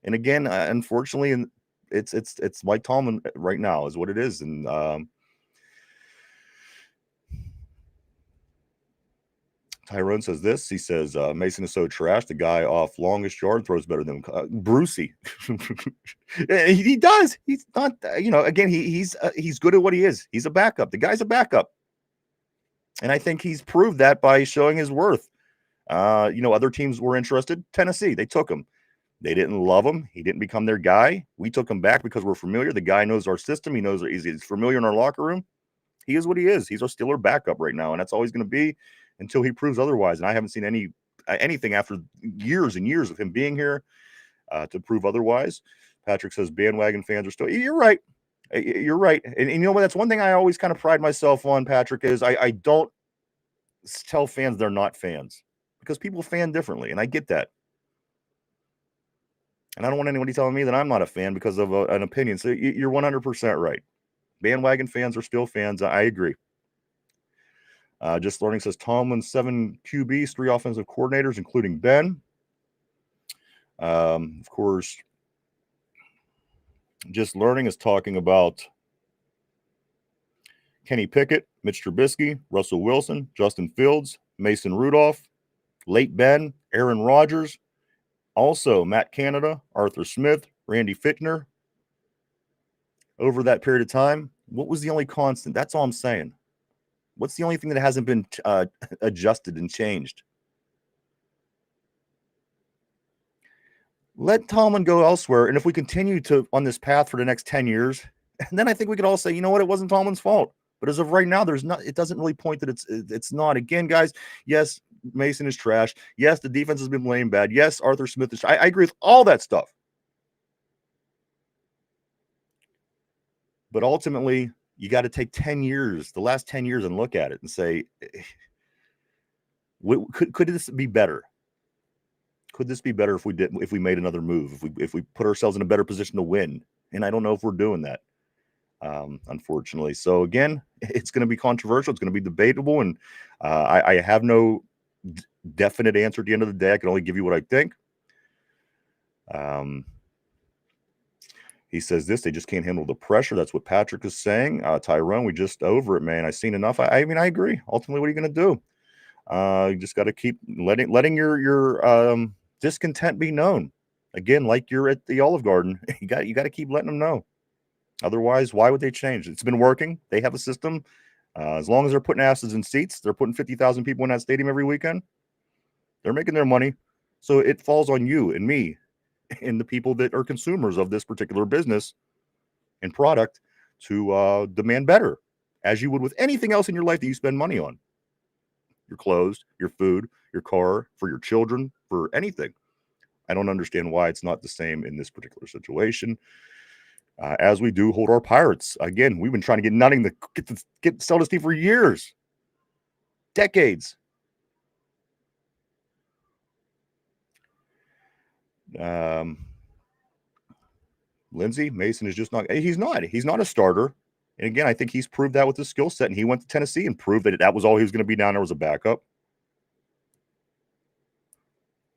And again, unfortunately, it's Mike Tomlin right now is what it is. And Tyrone says this. He says Mason is so trash. The guy off longest yard throws better than Brucey. He does. He's not. Again, he's good at what he is. He's a backup. The guy's a backup, and I think he's proved that by showing his worth. Other teams were interested. Tennessee, they took him. They didn't love him. He didn't become their guy. We took him back because we're familiar. The guy knows our system. He knows he's familiar in our locker room. He is what he is. He's our Steeler backup right now, and that's always going to be until he proves otherwise. And I haven't seen anything after years and years of him being here to prove otherwise. Patrick says bandwagon fans are still. You're right. You're right. And you know what? That's one thing I always kind of pride myself on, Patrick, is I don't tell fans they're not fans because people fan differently, and I get that. And I don't want anybody telling me that I'm not a fan because of an opinion. So you're 100% right. Bandwagon fans are still fans. I agree. Just Learning says Tomlin, 7 QBs, 3 offensive coordinators, including Ben. Of course, Just Learning is talking about Kenny Pickett, Mitch Trubisky, Russell Wilson, Justin Fields, Mason Rudolph, late Ben, Aaron Rodgers, also Matt Canada, Arthur Smith, Randy Fichtner. Over that period of time, what was the only constant? That's all I'm saying. What's the only thing that hasn't been adjusted and changed? Let Tomlin go elsewhere, and if we continue on this path for the next 10 years, then I think we could all say, you know what, it wasn't Tomlin's fault. But as of right now, it doesn't really point that it's not. Again, guys, yes, Mason is trash. Yes, the defense has been playing bad. Yes, Arthur Smith is. I agree with all that stuff. But ultimately, you got to take 10 years, the last 10 years, and look at it and say, could this be better? Could this be better if we made another move, if we put ourselves in a better position to win? And I don't know if we're doing that, unfortunately. So again, it's going to be controversial. It's going to be debatable, and I have no definite answer at the end of the day. I can only give you what I think. He says this, they just can't handle the pressure. That's what Patrick is saying. Tyrone, we just over it, man. I've seen enough. I mean, I agree. Ultimately, what are you going to do? You just got to keep letting your discontent be known. Again, like you're at the Olive Garden, you got to keep letting them know. Otherwise, why would they change? It's been working. They have a system. As long as they're putting asses in seats, they're putting 50,000 people in that stadium every weekend. They're making their money. So it falls on you and me and the people that are consumers of this particular business and product to demand better, as you would with anything else in your life that you spend money on. Your clothes, your food, your car, for your children, for anything. I don't understand why it's not the same in this particular situation. As we do hold our Pirates. Again, we've been trying to get Nutting to sell this team for years, decades. Lindsey Mason is just not. He's not. He's not a starter. And again, I think he's proved that with his skill set. And he went to Tennessee and proved that that was all he was going to be down there was a backup.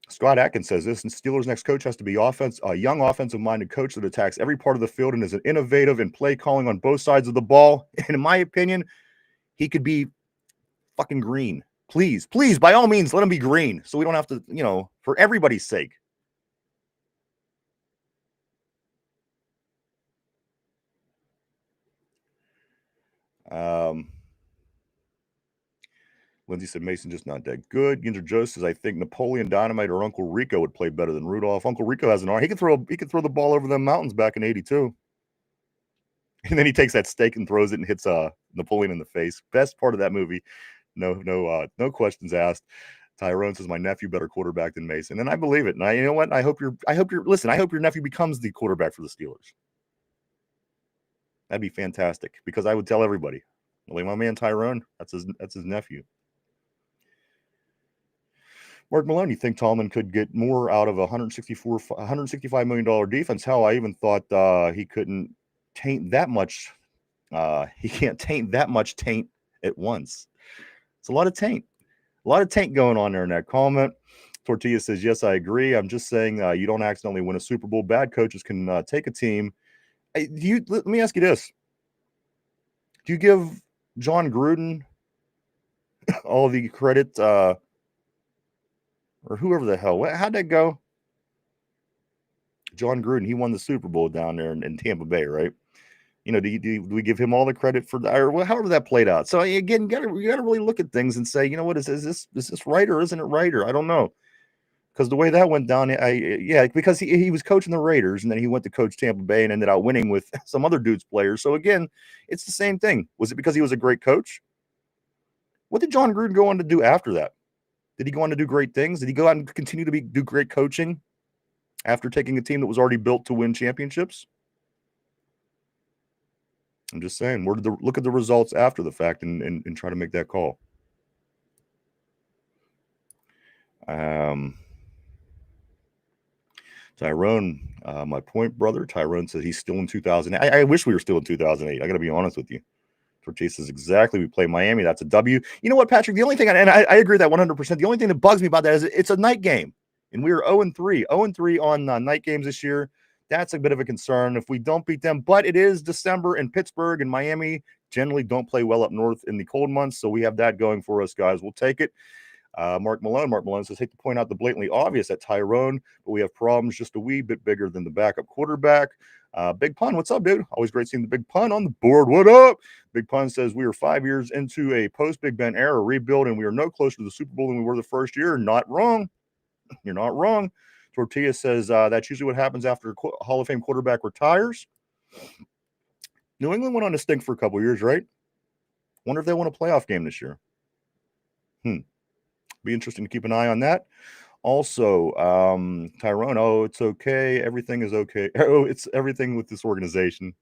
Scott Atkins says this, and Steelers' next coach has to be a young offensive-minded coach that attacks every part of the field and is an innovative in play calling on both sides of the ball. And in my opinion, he could be fucking green. Please, by all means, let him be green so we don't have to, for everybody's sake. Lindsay said Mason just not that good. Ginger Joe says I think Napoleon Dynamite or Uncle Rico would play better than Rudolph. Uncle Rico has an arm. He could throw the ball over the mountains back in '82. And then he takes that stake and throws it and hits Napoleon in the face. Best part of that movie. No questions asked. Tyrone says my nephew better quarterback than Mason, and I believe it. And you know what? I hope your nephew becomes the quarterback for the Steelers. That'd be fantastic because I would tell everybody, well, my man Tyrone, that's his nephew. Mark Malone, you think Tomlin could get more out of a $165 million defense? Hell, I even thought he couldn't taint that much. He can't taint that much taint at once. It's a lot of taint. A lot of taint going on there in that comment. Tortilla says, yes, I agree. I'm just saying you don't accidentally win a Super Bowl. Bad coaches can take a team. Let me ask you this. Do you give John Gruden all the credit or whoever the hell? How'd that go? John Gruden, he won the Super Bowl down there in Tampa Bay, right? Do we give him all the credit for that, or however that played out? So again, you gotta really look at things and say, you know what, is this right or isn't it right? Or I don't know, because the way that went down, because he was coaching the Raiders and then he went to coach Tampa Bay and ended up winning with some other dude's players. So again, it's the same thing. Was it because he was a great coach? What did John Gruden go on to do after that? Did he go on to do great things? Did he go out and continue to do great coaching after taking a team that was already built to win championships? I'm just saying, look at the results after the fact and try to make that call. Tyrone, my point brother, Tyrone says he's still in 2008. I wish we were still in 2008. I got to be honest with you. Tortilla says exactly. We play Miami. That's a W. You know what, Patrick? The only thing, and I agree with that 100%. The only thing that bugs me about that is it's a night game, and we were 0-3, 0-3 on night games this year. That's a bit of a concern if we don't beat them. But it is December in Pittsburgh and Miami. Generally, don't play well up north in the cold months, so we have that going for us, guys. We'll take it. Mark Malone says, hate to point out the blatantly obvious at Tyrone, but we have problems just a wee bit bigger than the backup quarterback. Big Pun, what's up, dude? Always great seeing the Big Pun on the board. What up? Big Pun says, we are 5 years into a post-Big Ben era rebuild, and we are no closer to the Super Bowl than we were the first year. Not wrong. You're not wrong. Tortilla says, that's usually what happens after a Hall of Fame quarterback retires. New England went on to stink for a couple years, right? Wonder if they won a playoff game this year. Be interesting to keep an eye on that. Also, Tyrone, it's okay. Everything is okay. It's everything with this organization.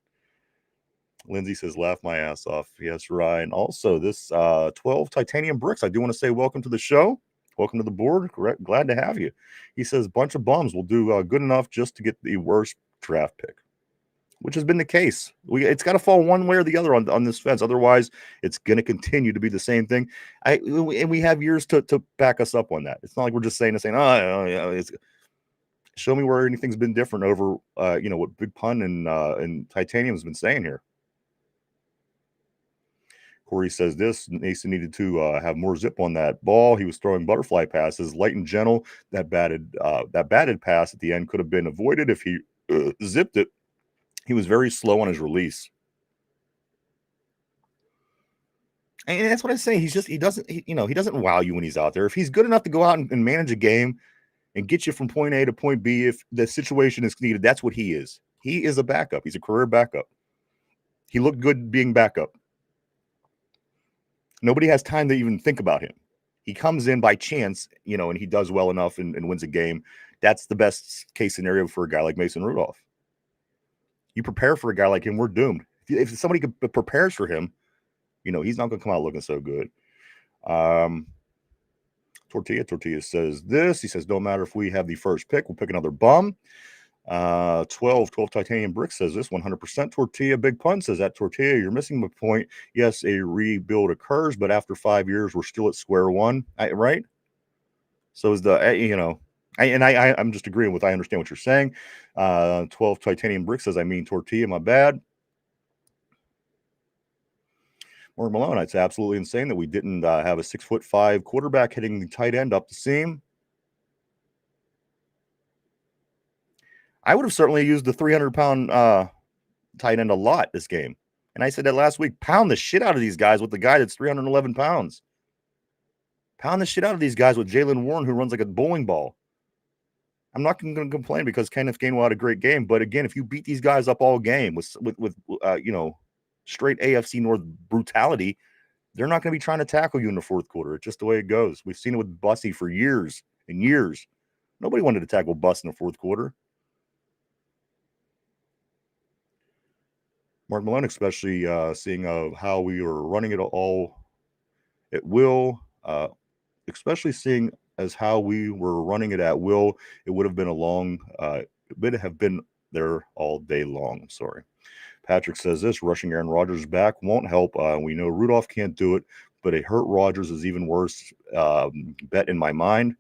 Lindsay says, laugh my ass off. Yes, Ryan. Also, this 12 titanium bricks. I do want to say welcome to the show. Welcome to the board. Glad to have you. He says, bunch of bums will do good enough just to get the worst draft pick, which has been the case. It's got to fall one way or the other on this fence. Otherwise, it's going to continue to be the same thing. And we have years to back us up on that. It's not like we're just saying, show me where anything's been different over, what Big Pun and Titanium has been saying here. Corey says this, Mason needed to have more zip on that ball. He was throwing butterfly passes, light and gentle. That batted pass at the end could have been avoided if he zipped it. He was very slow on his release. And that's what I say. He doesn't wow you when he's out there. If he's good enough to go out and manage a game and get you from point A to point B if the situation is needed. That's what he is. He is a backup. He's a career backup. He looked good being backup. Nobody has time to even think about him. He comes in by chance, and he does well enough and wins a game. That's the best case scenario for a guy like Mason Rudolph. You prepare for a guy like him, we're doomed. If somebody prepares for him, he's not going to come out looking so good. Tortilla says this. He says, no matter if we have the first pick, we'll pick another bum. 12 titanium brick says this. 100% Tortilla. Big Pun says that. Tortilla, you're missing the point. Yes, a rebuild occurs, but after 5 years, we're still at square one, right? So is I'm just agreeing with, I understand what you're saying. 12 titanium brick says, I mean Tortilla, my bad. Mark Malone, it's absolutely insane that we didn't have a 6'5" quarterback hitting the tight end up the seam. I would have certainly used the 300-pound tight end a lot this game. And I said that last week. Pound the shit out of these guys with the guy that's 311 pounds. Pound the shit out of these guys with Jalen Warren, who runs like a bowling ball. I'm not going to complain because Kenneth Gainwell had a great game. But again, if you beat these guys up all game with straight AFC North brutality, they're not going to be trying to tackle you in the fourth quarter. It's just the way it goes. We've seen it with Bussy for years and years. Nobody wanted to tackle Buss in the fourth quarter. Mark Malone, especially seeing how we were running it all at will, especially seeing as how we were running it at will, it would have been it would have been there all day long. I'm sorry. Patrick says this, rushing Aaron Rodgers back won't help. We know Rudolph can't do it, but a hurt Rodgers is even worse bet in my mind.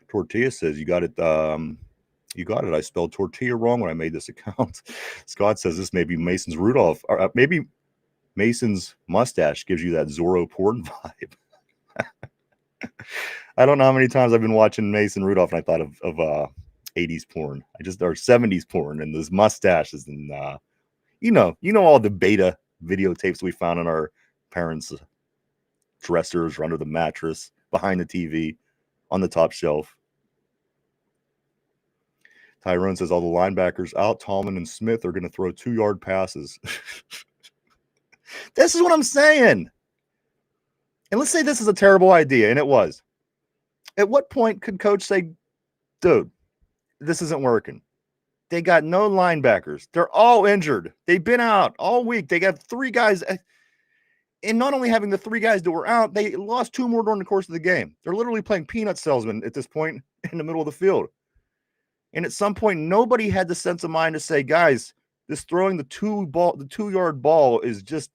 Tortilla says, you got it. You got it. I spelled tortilla wrong when I made this account. Scott says this may be Mason's Rudolph. Or maybe Mason's mustache gives you that Zorro porn vibe. I don't know how many times I've been watching Mason Rudolph and I thought of 80s porn. Or 70s porn and those mustaches and all the beta videotapes we found in our parents' dressers or under the mattress, behind the TV, on the top shelf. Tyrone says all the linebackers out. Tallman and Smith are going to throw 2-yard passes. This is what I'm saying. And let's say this is a terrible idea, and it was. At what point could coach say, dude, this isn't working? They got no linebackers. They're all injured. They've been out all week. They got 3 guys. And not only having the 3 guys that were out, they lost 2 more during the course of the game. They're literally playing peanut salesman at this point in the middle of the field. And at some point, nobody had the sense of mind to say, guys, this throwing the 2-yard ball is just,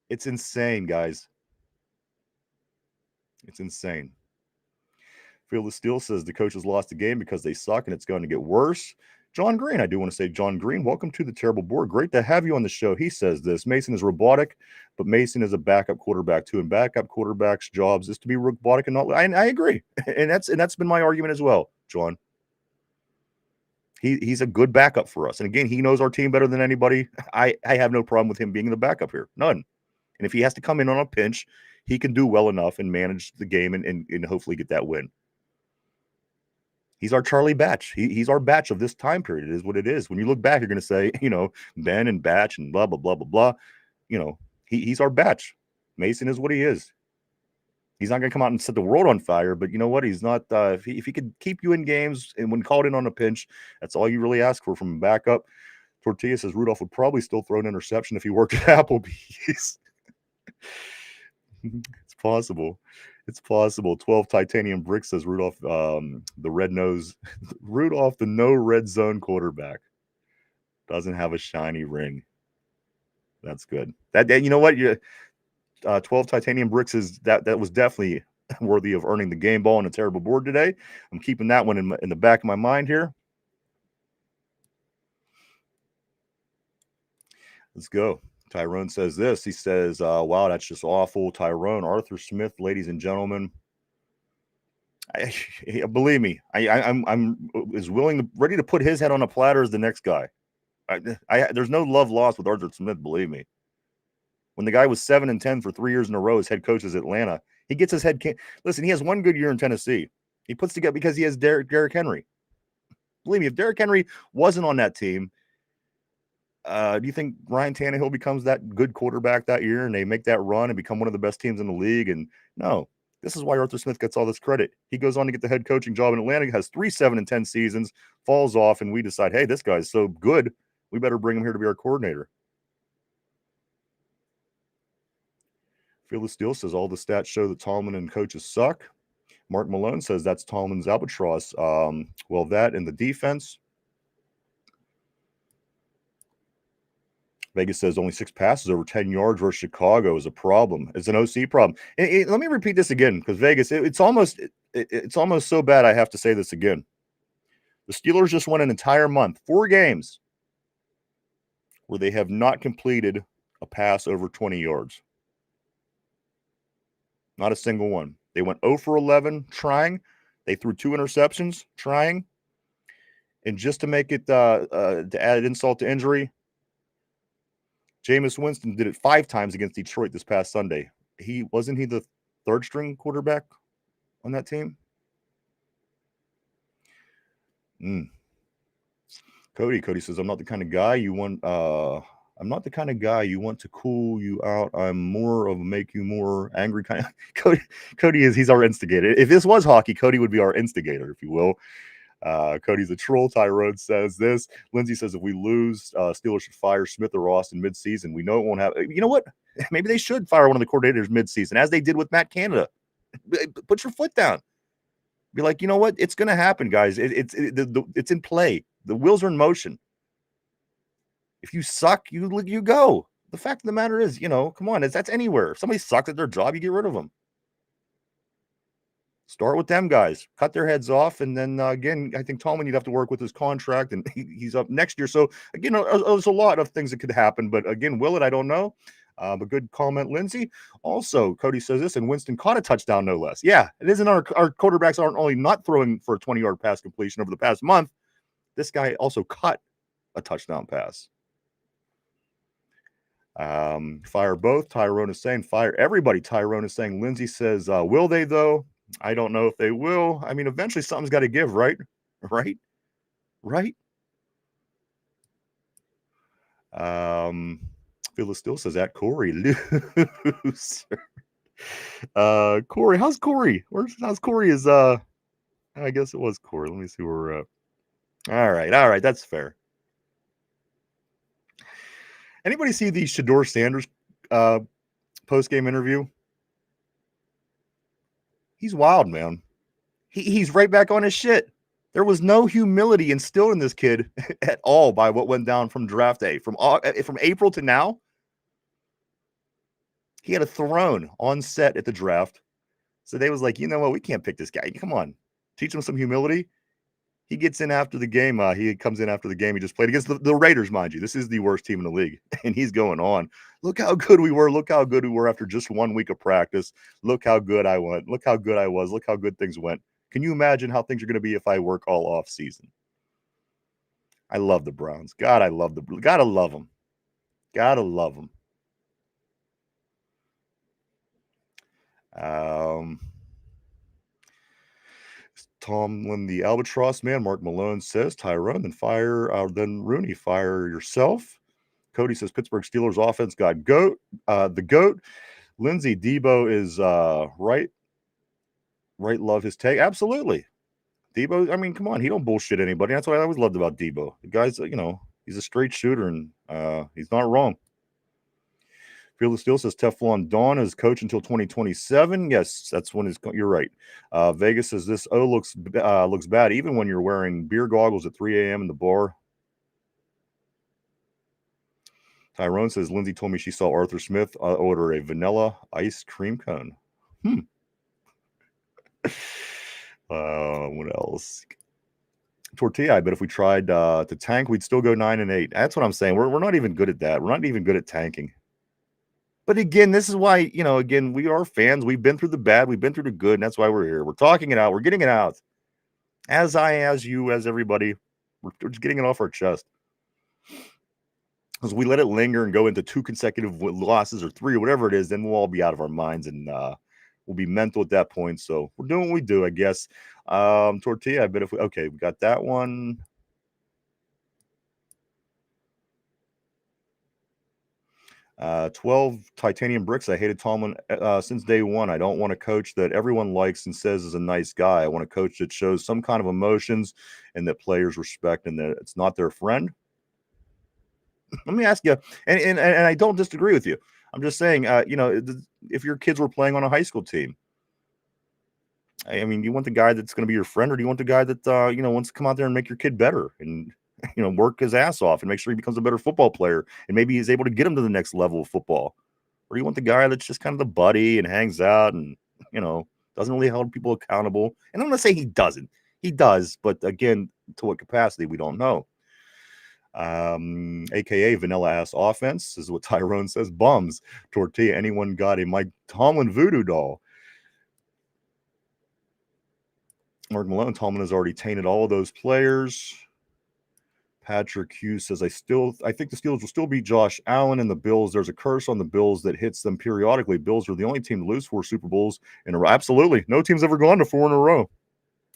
it's insane, guys. It's insane. Field of Steel says the coaches lost the game because they suck and it's going to get worse. John Green, I do want to say, John Green, welcome to the Terrible Board. Great to have you on the show. He says this, Mason is robotic, but Mason is a backup quarterback too. And backup quarterbacks' jobs is to be robotic and not. I agree. And that's been my argument as well, John. He's a good backup for us. And again, he knows our team better than anybody. I have no problem with him being the backup here. None. And if he has to come in on a pinch, he can do well enough and manage the game and hopefully get that win. He's our Charlie Batch. He's our Batch of this time period. It is what it is. When you look back, you're going to say, Ben and Batch and blah, blah, blah, blah, blah. He's our Batch. Mason is what he is. He's not going to come out and set the world on fire, but you know what? He's not. If he could keep you in games and when called in on a pinch, that's all you really ask for from a backup. Tortilla says Rudolph would probably still throw an interception if he worked at Applebee's. It's possible. It's possible. 12 titanium brick says Rudolph, Rudolph, the no red zone quarterback, doesn't have a shiny ring. That's good. That you know what? 12 titanium bricks is that was definitely worthy of earning the game ball on a Terrible Board today. I'm keeping that one in the back of my mind here. Let's go. Tyrone says this. He says, wow, that's just awful. Tyrone, Arthur Smith, ladies and gentlemen. Believe me, I'm as ready to put his head on a platter as the next guy. There's no love lost with Arthur Smith, believe me. When the guy was 7-10 for 3 years in a row as head coach at Atlanta, he gets his head. Listen, he has one good year in Tennessee. He puts together because he has Derrick Henry. Believe me, if Derrick Henry wasn't on that team, do you think Ryan Tannehill becomes that good quarterback that year and they make that run and become one of the best teams in the league? And no, this is why Arthur Smith gets all this credit. He goes on to get the head coaching job in Atlanta, has 3 7-10 seasons, falls off, and we decide, hey, this guy's so good, we better bring him here to be our coordinator. Phyllis Steele says all the stats show that Tomlin and coaches suck. Mark Malone says that's Tomlin's albatross. Well, that and the defense. Vegas says only 6 passes over 10 yards versus Chicago is a problem. It's an OC problem. Let me repeat this again because Vegas, it's almost so bad I have to say this again. The Steelers just won an entire month, 4 games, where they have not completed a pass over 20 yards. Not a single one. They went 0 for 11 trying. They threw 2 interceptions trying. And just to make it, to add insult to injury, Jameis Winston did it 5 times against Detroit this past Sunday. Wasn't he the 3rd string quarterback on that team? Cody says, I'm not the kind of guy you want. I'm not the kind of guy you want to cool you out. I'm more of a make you more angry kind of. Cody he's our instigator. If this was hockey, Cody would be our instigator, if you will. Cody's a troll. Tyrone says this. Lindsay says if we lose, Steelers should fire Smith or Austin midseason. We know it won't happen. You know what? Maybe they should fire one of the coordinators midseason, as they did with Matt Canada. Put your foot down. Be like, you know what? It's going to happen, guys. It's in play. The wheels are in motion. If you suck, you go. The fact of the matter is, come on, that's anywhere. If somebody sucks at their job, you get rid of them. Start with them guys. Cut their heads off. And then, again, I think Tomlin, you'd have to work with his contract, and he's up next year. So, again, there's a lot of things that could happen. But, again, will it? I don't know. A good comment, Lindsay. Also, Cody says this, and Winston caught a touchdown, no less. Yeah, it isn't our quarterbacks aren't only not throwing for a 20-yard pass completion over the past month. This guy also caught a touchdown pass. Fire both. Tyrone is saying fire everybody. Tyrone is saying Lindsay says, will they though? I don't know if they will. I mean, eventually something's got to give, right? Right? Phyllis still says at Corey loser. Corey, how's Corey? How's Corey is I guess it was Corey. Let me see where we're at. All right, that's fair. Anybody see the Shedeur Sanders post-game interview? He's wild, man. He's right back on his shit. There was no humility instilled in this kid at all by what went down from draft day. From April to now, he had a throne on set at the draft. So they was like, you know what? We can't pick this guy. Come on. Teach him some humility. He gets in after the game. He comes in after the game. He just played against the Raiders, mind you. This is the worst team in the league. And he's going on. Look how good we were. Look how good we were after just 1 week of practice. Look how good I went. Look how good I was. Look how good things went. Can you imagine how things are going to be if I work all off season? I love the Browns. God, I love gotta love them. Gotta love them. Tomlin, the albatross man. Mark Malone says Tyrone, then Rooney, fire yourself. Cody says Pittsburgh Steelers offense got the GOAT. Lindsay, Debo is right. Love his take. Absolutely. Debo, I mean, come on, he don't bullshit anybody. That's what I always loved about Debo. The guy's, he's a straight shooter, and he's not wrong. Fearless Steel says Teflon Dawn is coach until 2027. Yes, that's when you're right. Vegas says this looks bad even when you're wearing beer goggles at 3 a.m. in the bar. Tyrone says Lindsay told me she saw Arthur Smith order a vanilla ice cream cone. What else? Tortilla, I bet if we tried to tank, we'd still go 9-8. That's what I'm saying. We're not even good at that. We're not even good at tanking. But again, this is why, again, we are fans. We've been through the bad. We've been through the good. And that's why we're here. We're talking it out. We're getting it out. As you, as everybody, we're just getting it off our chest. Because we let it linger and go into 2 consecutive losses or 3 or whatever it is, then we'll all be out of our minds and we'll be mental at that point. So we're doing what we do, I guess. Tortilla, I bet if we okay, we got that one. 12 titanium bricks. I hated Tomlin since day one. I don't want a coach that everyone likes and says is a nice guy. I want a coach that shows some kind of emotions and that players respect and that it's not their friend. Let me ask you, and I don't disagree with you. I'm just saying, if your kids were playing on a high school team, I mean, you want the guy that's going to be your friend, or do you want the guy that wants to come out there and make your kid better and work his ass off and make sure he becomes a better football player and maybe he's able to get him to the next level of football? Or you want the guy that's just kind of the buddy and hangs out and doesn't really hold people accountable? And I'm going to say he doesn't. He does, but again, to what capacity we don't know. AKA vanilla ass offense is what Tyrone says. Bums. Tortilla. Anyone got a Mike Tomlin voodoo doll? Mark Malone. Tomlin has already tainted all of those players. Patrick Hughes says, I think the Steelers will still beat Josh Allen and the Bills. There's a curse on the Bills that hits them periodically. Bills are the only team to lose 4 Super Bowls in a row. Absolutely. No team's ever gone to 4 in a row.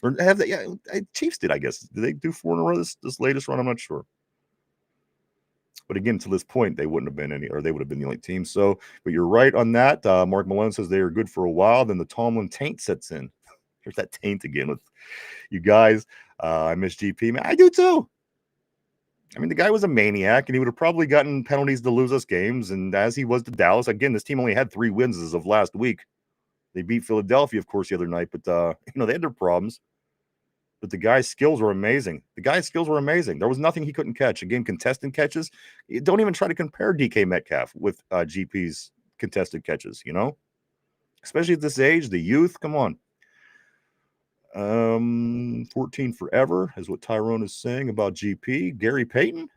Or have they? Yeah, Chiefs did, I guess. Did they do 4 in a row this latest run? I'm not sure. But again, to this point, they wouldn't have been they would have been the only team. So, but you're right on that. Mark Malone says they are good for a while. Then the Tomlin taint sets in. There's that taint again with you guys. I miss GP, man. I do too. I mean, the guy was a maniac, and he would have probably gotten penalties to lose us games. And as he was to Dallas, again, this team only had 3 wins as of last week. They beat Philadelphia, of course, the other night, but they had their problems. But the guy's skills were amazing. There was nothing he couldn't catch. Again, contested catches. Don't even try to compare DK Metcalf with GP's contested catches, especially at this age, the youth. Come on. 14 forever is what Tyrone is saying about GP. Gary Payton.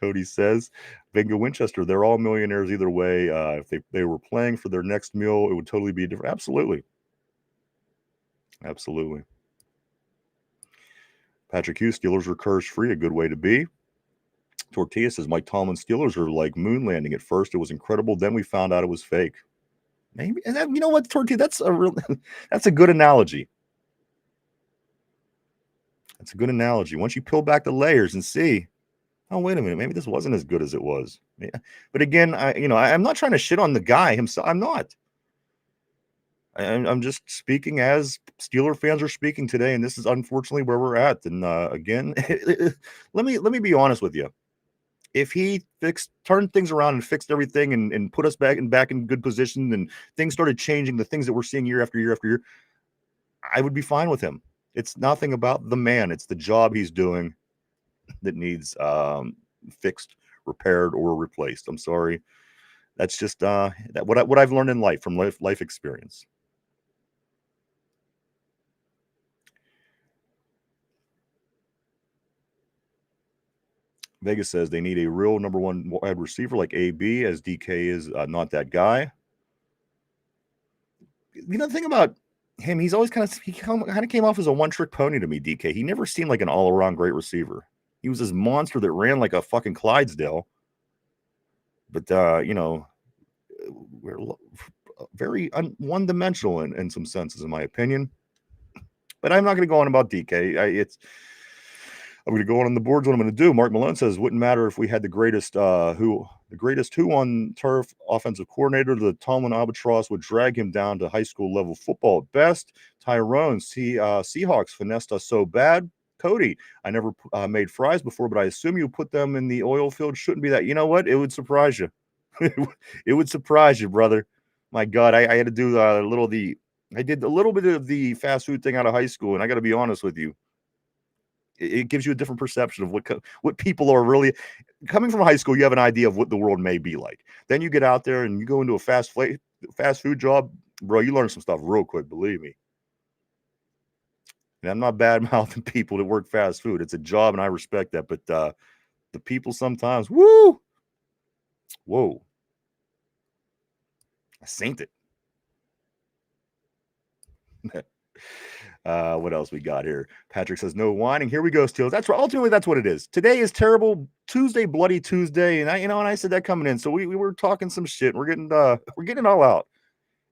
Cody says, Venga Winchester, they're all millionaires either way. If they were playing for their next meal, it would totally be different. Absolutely. Patrick Hughes, Steelers were curse-free, a good way to be. Tortilla says, Mike Tomlin Steelers are like moon landing. At first, it was incredible. Then we found out it was fake. Maybe, and you know what, Tortilla, that's a good analogy. That's a good analogy. Once you peel back the layers and see, oh, wait a minute, maybe this wasn't as good as it was. But again, I'm not trying to shit on the guy himself. I'm not. I'm just speaking as Steeler fans are speaking today, and this is unfortunately where we're at. And again, let me be honest with you. If he turned things around and fixed everything and put us back in good position and things started changing, the things that we're seeing year after year after year, I would be fine with him. It's nothing about the man. It's the job he's doing that needs fixed, repaired, or replaced. I'm sorry. That's just what I've learned in life from life experience. Vegas says they need a real number 1 wide receiver like AB, as DK is not that guy. The thing about him, he's always kind of came off as a one-trick pony to me, DK. He never seemed like an all-around great receiver. He was this monster that ran like a fucking Clydesdale. But, we're very one-dimensional in some senses, in my opinion. But I'm not going to go on about DK. I'm going to go on the boards. What I'm going to do. Mark Malone says, wouldn't matter if we had the greatest who on turf offensive coordinator. The Tomlin albatross would drag him down to high school level football at best. Tyrone, Seahawks finessed us so bad. Cody, I never made fries before, but I assume you put them in the oil field. Shouldn't be that. You know what? It would surprise you. It would surprise you, brother. My God, I had to do I did a little bit of the fast food thing out of high school, and I got to be honest with you. It gives you a different perception of what people are really coming from high school. You have an idea of what the world may be like. Then you get out there and you go into a fast food job, bro. You learn some stuff real quick, believe me. And I'm not bad mouthing people that work fast food. It's a job, and I respect that. But the people sometimes, whoa, I synced it. What else we got here? Patrick says no whining. Here we go, Steelers. That's right. Ultimately, that's what it is. Today is terrible Tuesday, bloody Tuesday, and I said that coming in. So we were talking some shit. We're getting it all out,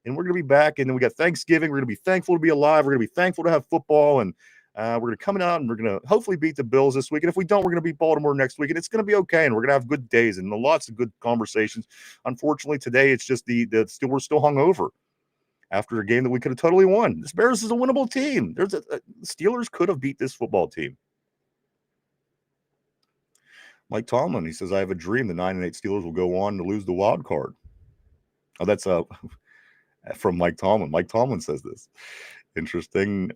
and we're gonna be back. And then we got Thanksgiving. We're gonna be thankful to be alive. We're gonna be thankful to have football, and we're gonna come out and we're gonna hopefully beat the Bills this week. And if we don't, we're gonna beat Baltimore next week, and it's gonna be okay. And we're gonna have good days and lots of good conversations. Unfortunately, today it's just we're still hungover after a game that we could have totally won. This Bears is a winnable team. Steelers could have beat this football team. Mike Tomlin, he says, I have a dream the 9-8 Steelers will go on to lose the wild card. Oh, that's from Mike Tomlin. Mike Tomlin says this. Interesting.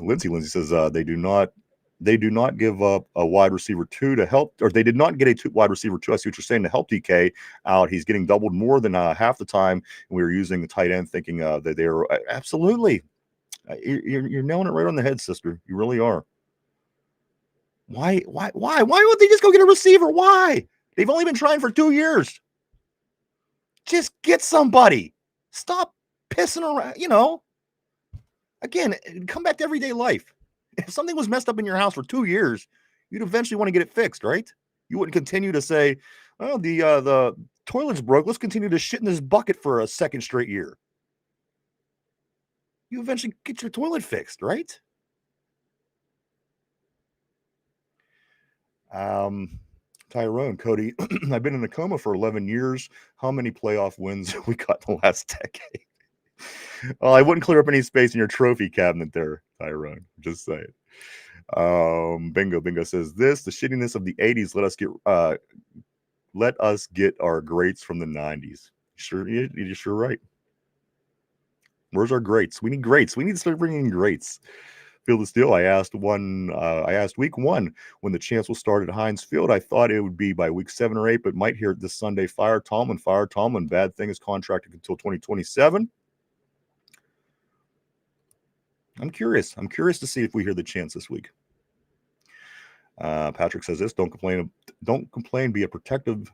Lindsay says they do not give up a wide receiver 2 to help, or they did not get a wide receiver 2. I see what you're saying, to help DK out. He's getting doubled more than half the time. And we were using the tight end, thinking that they were absolutely. You're nailing it right on the head, sister. You really are. Why would they just go get a receiver? Why? They've only been trying for 2 years. Just get somebody. Stop pissing around. Again, come back to everyday life. If something was messed up in your house for 2 years, you'd eventually want to get it fixed, right? You wouldn't continue to say, "Oh, the toilet's broke. Let's continue to shit in this bucket for a second straight year." You eventually get your toilet fixed, right? Tyrone, Cody, I've been in a coma for 11 years. How many playoff wins we got in the last decade? Well, I wouldn't clear up any space in your trophy cabinet there, Tyrone. Just saying. Bingo says this: the shittiness of the 80s let us get our greats from the 90s. You're sure right. Where's our greats? We need greats. We need to start bringing greats. Feel the Steel. I asked week 1 when the chance will start at Heinz Field. I thought it would be by week 7 or 8, but might hear it this Sunday. Fire Tomlin. Bad thing is contracted until 2027. I'm curious to see if we hear the chance this week. Patrick says this: don't complain, be a proactive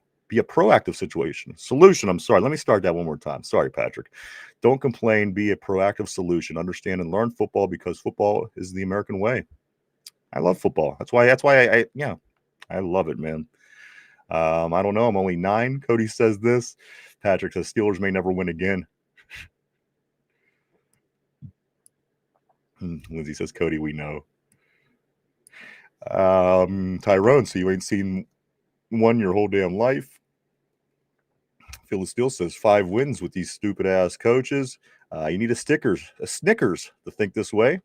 solution. I'm sorry, let me start that one more time. Sorry, Patrick. Don't complain, be a proactive solution. Understand and learn football, because football is the American way. I love football. That's why I love it, man. I don't know, I'm only 9. Cody says this. Patrick says Steelers may never win again. Lindsay says, Cody, we know. Tyrone, so you ain't seen one your whole damn life. Phil the Steel says 5 wins with these stupid ass coaches. You need a Snickers to think this way.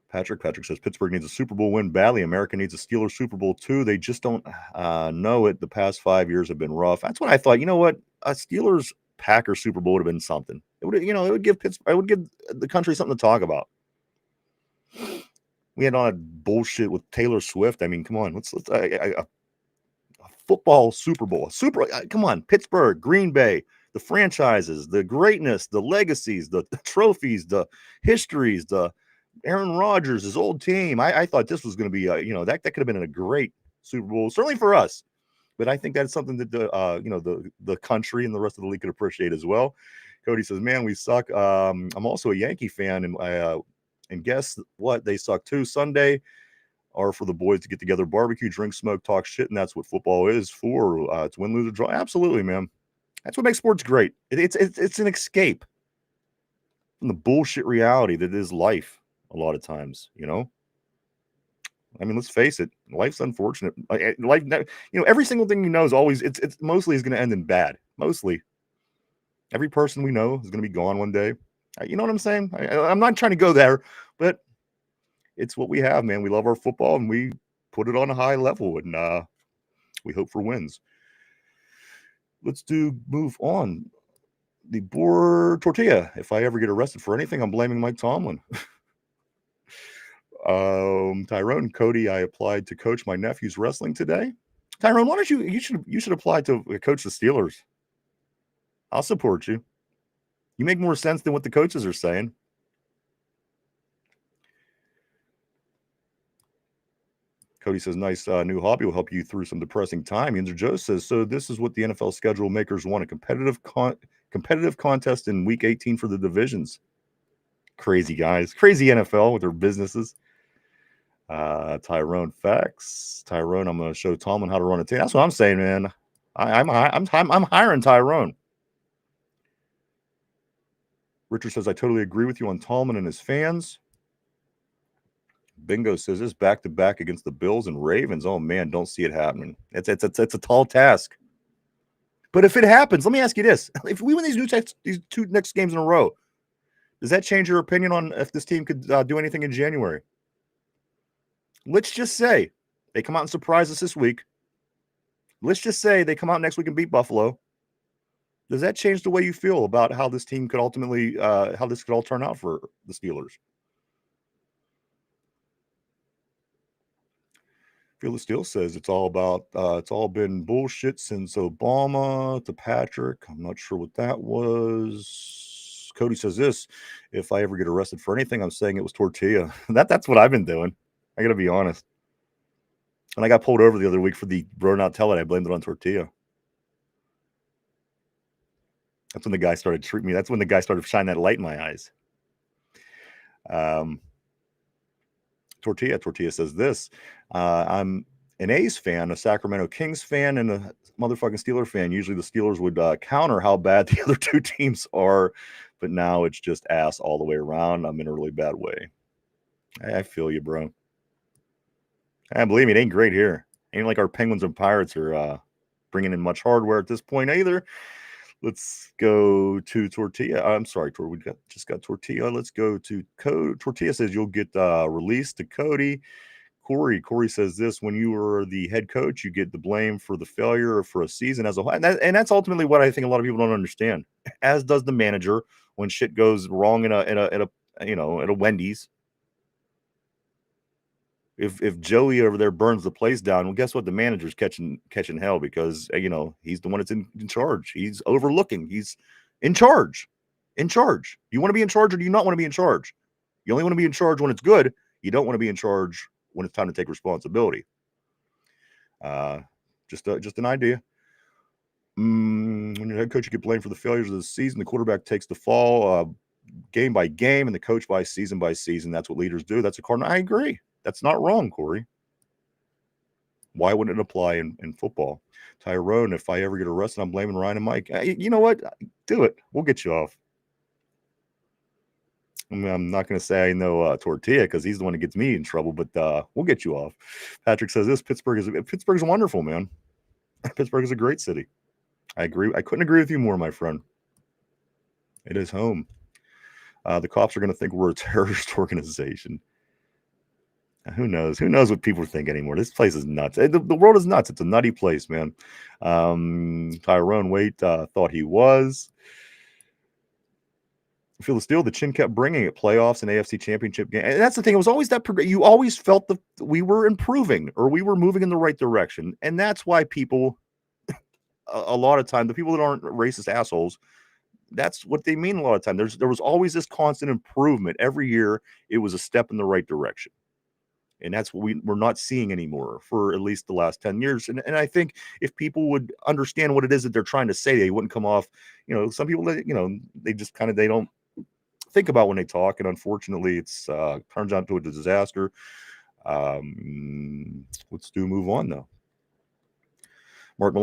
Patrick says Pittsburgh needs a Super Bowl win badly. America needs a Steelers Super Bowl too. They just don't know it. The past 5 years have been rough. That's what I thought. You know what? A Steelers Packers Super Bowl would have been something. It would give the country something to talk about. We had all that bullshit with Taylor Swift. I mean, come on. Let's a football Super Bowl. Come on. Pittsburgh, Green Bay, the franchises, the greatness, the legacies, the trophies, the histories, the Aaron Rodgers, his old team. I thought this was going to be, that could have been a great Super Bowl, certainly for us. But I think that's something that the country and the rest of the league could appreciate as well. Cody says, "Man, we suck." I'm also a Yankee fan, and guess what? They suck too. Sunday are for the boys to get together, barbecue, drink, smoke, talk shit, and that's what football is for. It's win, lose, or draw. Absolutely, man. That's what makes sports great. It's an escape from the bullshit reality that is life. A lot of times, I mean, let's face it. Life's unfortunate. Life, every single thing is always. It's mostly is going to end in bad. Mostly, every person we know is going to be gone one day. You know what I'm saying? I'm not trying to go there, but it's what we have, man. We love our football and we put it on a high level, and we hope for wins. Let's move on. The board tortilla. If I ever get arrested for anything, I'm blaming Mike Tomlin. Tyrone, Cody, I applied to coach my nephew's wrestling today. Tyrone, why don't you should apply to coach the Steelers. I'll support you. You make more sense than what the coaches are saying. Cody says, nice new hobby will help you through some depressing time. Yinzer Joe says, so this is what the NFL schedule makers want, a competitive competitive contest in week 18 for the divisions. Crazy guys. Crazy NFL with their businesses. Tyrone facts. Tyrone, I'm going to show Tomlin how to run a team. That's what I'm saying, man. I'm hiring Tyrone. Richard says, I totally agree with you on Tomlin and his fans. Bingo says this back-to-back against the Bills and Ravens. Oh, man, don't see it happening. It's a tall task. But if it happens, let me ask you this. If we win these two next games in a row, does that change your opinion on if this team could do anything in January? Let's just say they come out and surprise us this week. Let's just say they come out next week and beat Buffalo. Does that change the way you feel about how this team could ultimately, how this could all turn out for the Steelers? Phil Steele says it's all been bullshit since Obama to Patrick. I'm not sure what that was. Cody says this, if I ever get arrested for anything, I'm saying it was tortilla. That's what I've been doing. I got to be honest. And I got pulled over the other week for the burnout telling. I blamed it on tortilla. That's when the guy started treating me. That's when the guy started shining that light in my eyes. Tortilla says this. I'm an A's fan, a Sacramento Kings fan, and a motherfucking Steeler fan. Usually the Steelers would counter how bad the other two teams are, but now it's just ass all the way around. I'm in a really bad way. I feel you, bro. And believe me, it ain't great here. Ain't like our Penguins and Pirates are bringing in much hardware at this point either. Let's go to Tortilla. I'm sorry, we just got Tortilla. Let's go to Code. Tortilla says you'll get released to Cody. Corey says this: when you are the head coach, you get the blame for the failure for a season as a whole, and that's ultimately what I think a lot of people don't understand. As does the manager when shit goes wrong in a Wendy's. If Joey over there burns the place down, well, guess what? The manager's catching hell because he's the one that's in charge. He's overlooking. He's in charge. In charge. Do you want to be in charge or do you not want to be in charge? You only want to be in charge when it's good. You don't want to be in charge when it's time to take responsibility. Just an idea. When you're head coach, you get blamed for the failures of the season. The quarterback takes the fall game by game, and the coach by season. That's what leaders do. That's a cardinal. I agree. That's not wrong, Corey. Why wouldn't it apply in football? Tyrone, if I ever get arrested, I'm blaming Ryan and Mike. You know what? Do it. We'll get you off. I'm not going to say I know Tortilla because he's the one that gets me in trouble, but we'll get you off. Patrick says this: Pittsburgh's wonderful, man. Pittsburgh is a great city. I agree. I couldn't agree with you more, my friend. It is home. The cops are going to think we're a terrorist organization. Who knows? Who knows what people think anymore? This place is nuts. The world is nuts. It's a nutty place, man. Tyrone Waite thought he was. Feel the Steel, the chin kept bringing it. Playoffs and AFC Championship game. And that's the thing. It was always that you always felt we were improving or we were moving in the right direction. And that's why people, a lot of time, the people that aren't racist assholes, that's what they mean a lot of time. There was always this constant improvement. Every year, it was a step in the right direction. And that's what we're not seeing anymore for at least the last 10 years. And I think if people would understand what it is that they're trying to say, they wouldn't come off, some people, they just they don't think about when they talk. And unfortunately, it's turns out to a disaster. Let's move on, though. Mark